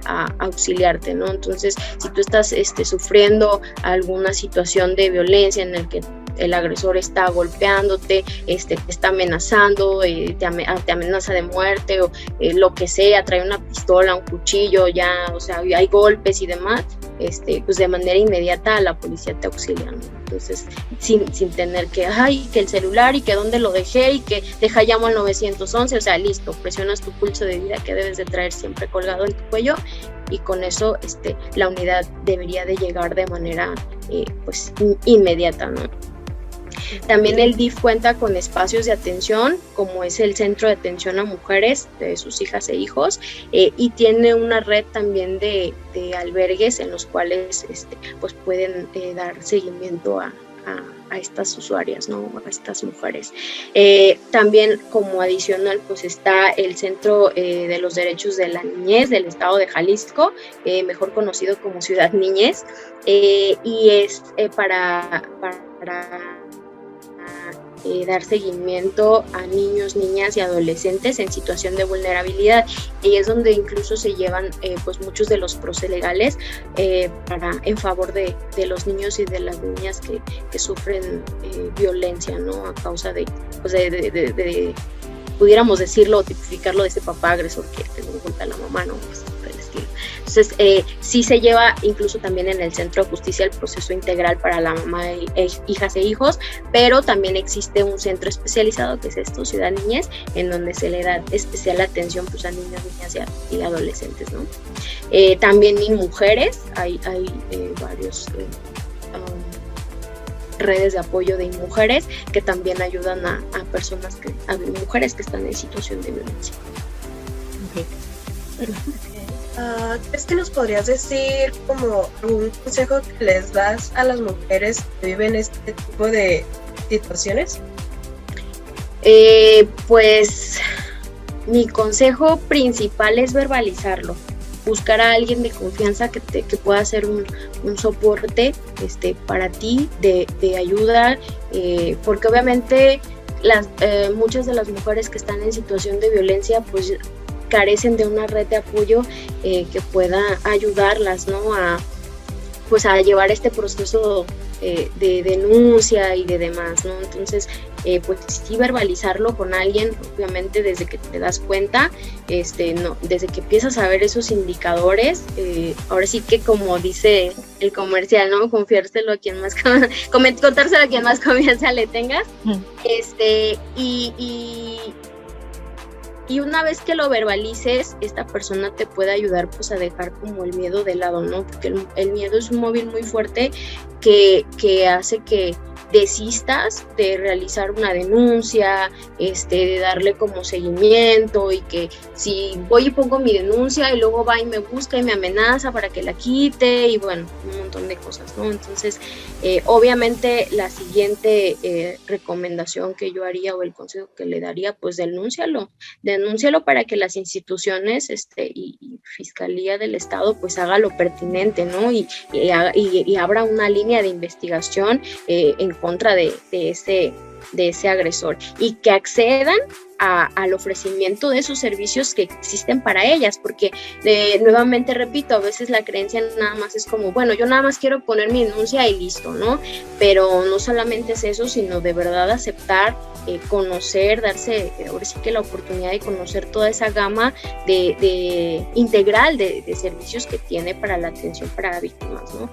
a auxiliarte, ¿no? Entonces, si tú estás sufriendo alguna situación de violencia en el que el agresor está golpeándote, te está amenazando, te amenaza de muerte o lo que sea, trae una pistola, un cuchillo, ya, o sea, hay golpes y demás, pues de manera inmediata la policía te auxilia, ¿no? Entonces, sin tener que el celular y que dónde lo dejé y que llamo al 911, o sea, listo, presionas tu pulso de vida que debes de traer siempre colgado en tu cuello y con eso la unidad debería de llegar de manera pues inmediata, ¿no? También el DIF cuenta con espacios de atención, como es el Centro de Atención a Mujeres, de sus hijas e hijos, y tiene una red también de albergues en los cuales pues pueden dar seguimiento a estas usuarias, ¿no? A estas mujeres. También como adicional pues está el Centro de los Derechos de la Niñez del Estado de Jalisco, mejor conocido como Ciudad Niñez, y es para dar seguimiento a niños, niñas y adolescentes en situación de vulnerabilidad, y es donde incluso se llevan pues muchos de los procesos legales en favor de los niños y de las niñas que sufren violencia, ¿no? A causa de pudiéramos decirlo o tipificarlo de ese papá agresor que le golpea a la mamá, ¿no? Pues, por el estilo. Entonces, sí se lleva incluso también en el Centro de Justicia el proceso integral para la mamá, hijas e hijos, pero también existe un centro especializado que es Ciudad Niñez, en donde se le da especial atención pues, a niños, niñas y adolescentes, ¿no? También en mujeres hay varios redes de apoyo de mujeres que también ayudan a mujeres que están en situación de violencia. ¿Crees que nos podrías decir como algún consejo que les das a las mujeres que viven este tipo de situaciones? Pues mi consejo principal es verbalizarlo, buscar a alguien de confianza que pueda hacer un soporte para ti de ayuda, porque obviamente muchas de las mujeres que están en situación de violencia pues carecen de una red de apoyo que pueda ayudarlas, ¿no? a llevar este proceso de denuncia y de demás, ¿no? Entonces, pues sí verbalizarlo con alguien, obviamente desde que te das cuenta, desde que empiezas a ver esos indicadores, ahora sí que como dice el comercial, ¿no? Contárselo a quien más confianza le tengas, y una vez que lo verbalices, esta persona te puede ayudar pues a dejar como el miedo de lado, ¿no? Porque el miedo es un móvil muy fuerte que hace que desistas de realizar una denuncia, de darle como seguimiento, y que si voy y pongo mi denuncia y luego va y me busca y me amenaza para que la quite, y bueno, un montón de cosas, ¿no? Entonces, obviamente la siguiente recomendación que yo haría o el consejo que le daría, pues denúncialo para que las instituciones y Fiscalía del Estado pues haga lo pertinente, ¿no? Y abra una línea de investigación en contra de ese agresor, y que accedan al ofrecimiento de esos servicios que existen para ellas, porque nuevamente repito, a veces la creencia nada más es como, bueno, yo nada más quiero poner mi denuncia y listo, ¿no? Pero no solamente es eso, sino de verdad aceptar, conocer, darse ahora sí que la oportunidad de conocer toda esa gama de integral de servicios que tiene para la atención para víctimas, ¿no?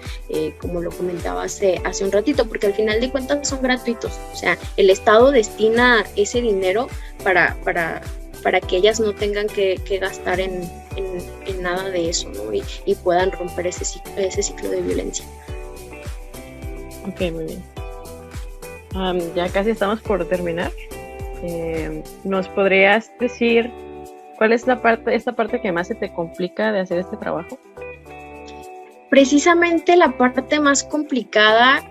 Como lo comentaba hace un ratito, porque al final de cuentas son gratuitos, o sea, el Estado destina ese dinero para que ellas no tengan que gastar en nada de eso, ¿no? Y puedan romper ese ciclo de violencia. Ok, muy bien. Ya casi estamos por terminar. ¿Nos podrías decir cuál es esta parte que más se te complica de hacer este trabajo? Precisamente la parte más complicada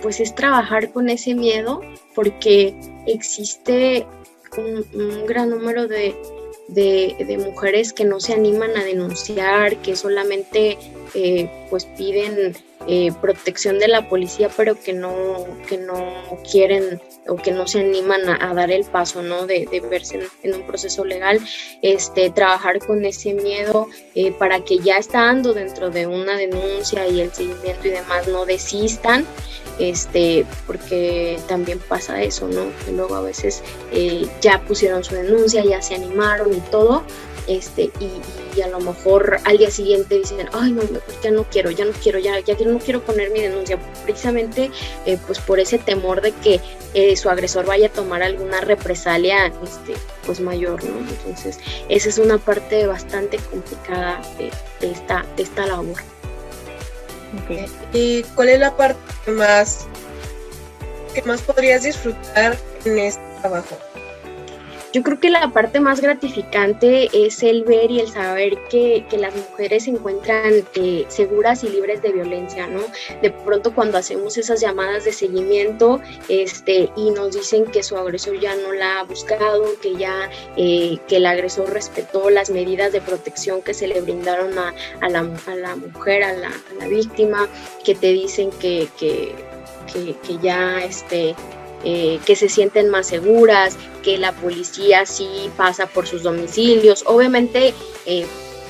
pues es trabajar con ese miedo, porque existe un gran número de mujeres que no se animan a denunciar, que solamente pues piden protección de la policía, pero que no quieren o que no se animan a dar el paso, ¿no? De verse en un proceso legal. Trabajar con ese miedo para que ya estando dentro de una denuncia y el seguimiento y demás no desistan, porque también pasa eso, ¿no? Que luego a veces ya pusieron su denuncia, ya se animaron y todo, y a lo mejor al día siguiente dicen, ay no, ya no quiero poner mi denuncia, precisamente pues por ese temor de que su agresor vaya a tomar alguna represalia pues mayor, ¿no? Entonces esa es una parte bastante complicada de esta labor. Okay. ¿Y cuál es la parte que más podrías disfrutar en este trabajo? Yo creo que la parte más gratificante es el ver y el saber que las mujeres se encuentran seguras y libres de violencia, ¿no? De pronto cuando hacemos esas llamadas de seguimiento y nos dicen que su agresor ya no la ha buscado, que el agresor respetó las medidas de protección que se le brindaron a la mujer, a la víctima, que te dicen que ya que se sienten más seguras, que la policía sí pasa por sus domicilios. Obviamente,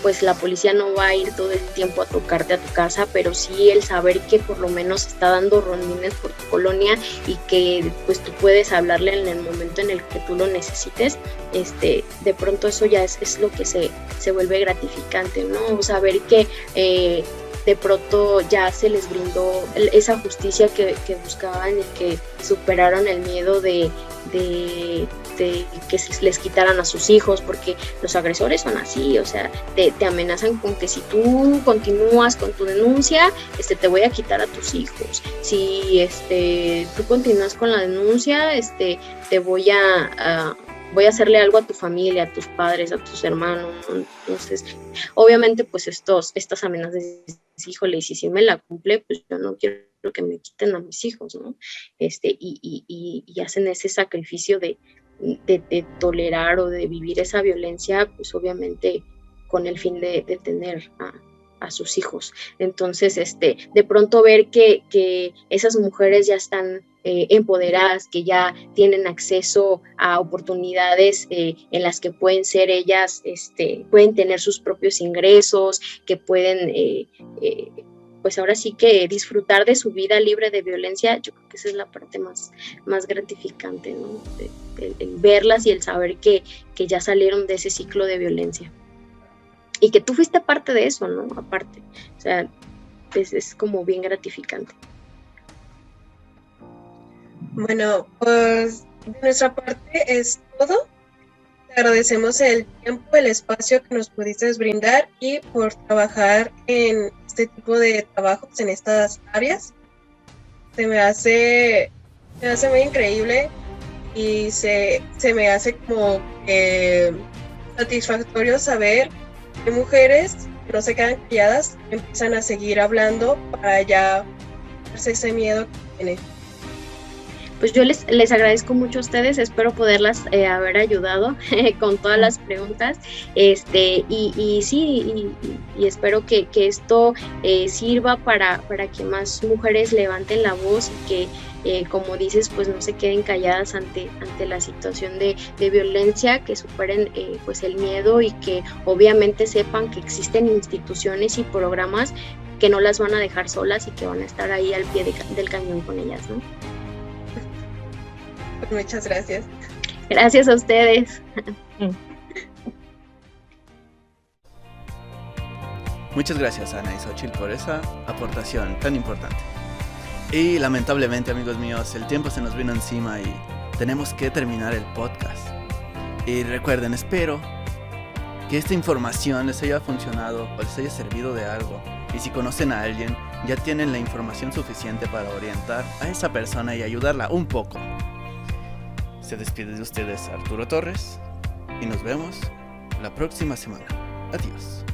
pues la policía no va a ir todo el tiempo a tocarte a tu casa, pero sí el saber que por lo menos está dando rondines por tu colonia y que pues tú puedes hablarle en el momento en el que tú lo necesites, de pronto eso ya es lo que se vuelve gratificante, ¿no? Saber que de pronto ya se les brindó esa justicia que buscaban y que superaron el miedo de que se les quitaran a sus hijos, porque los agresores son así, o sea, te amenazan con que si tú continúas con tu denuncia, te voy a quitar a tus hijos. Si tú continúas con la denuncia, te voy a hacerle algo a tu familia, a tus padres, a tus hermanos, ¿no? Entonces, obviamente, pues estas amenazas, híjole, y si me la cumple, pues yo no quiero que me quiten a mis hijos, ¿no? Y hacen ese sacrificio de tolerar o de vivir esa violencia, pues obviamente con el fin de tener a sus hijos. Entonces, de pronto ver que esas mujeres ya están empoderadas, que ya tienen acceso a oportunidades en las que pueden ser ellas, pueden tener sus propios ingresos, que pueden pues ahora sí que disfrutar de su vida libre de violencia. Yo creo que esa es la parte más gratificante, ¿no? El verlas y el saber que ya salieron de ese ciclo de violencia. Y que tú fuiste parte de eso, ¿no? Aparte. O sea, es como bien gratificante. Bueno, pues de nuestra parte es todo. Te agradecemos el tiempo, el espacio que nos pudiste brindar y por trabajar en este tipo de trabajos, en estas áreas. Se me hace muy increíble y se me hace como satisfactorio saber que mujeres que no se quedan calladas empiezan a seguir hablando para ya darse ese miedo que tienen. Pues yo les agradezco mucho a ustedes, espero poderlas haber ayudado con todas las preguntas, y espero que esto sirva para que más mujeres levanten la voz y que, como dices, pues no se queden calladas ante la situación de violencia, que superen pues el miedo y que obviamente sepan que existen instituciones y programas que no las van a dejar solas y que van a estar ahí al pie del cañón con ellas, ¿no? Muchas gracias. Gracias a ustedes. Muchas gracias, Ana y Xochitl, por esa aportación tan importante. Y lamentablemente, amigos míos, el tiempo se nos vino encima y tenemos que terminar el podcast. Y recuerden, espero que esta información les haya funcionado o les haya servido de algo. Y si conocen a alguien, ya tienen la información suficiente para orientar a esa persona y ayudarla un poco. Se despide de ustedes Arturo Torres y nos vemos la próxima semana. Adiós.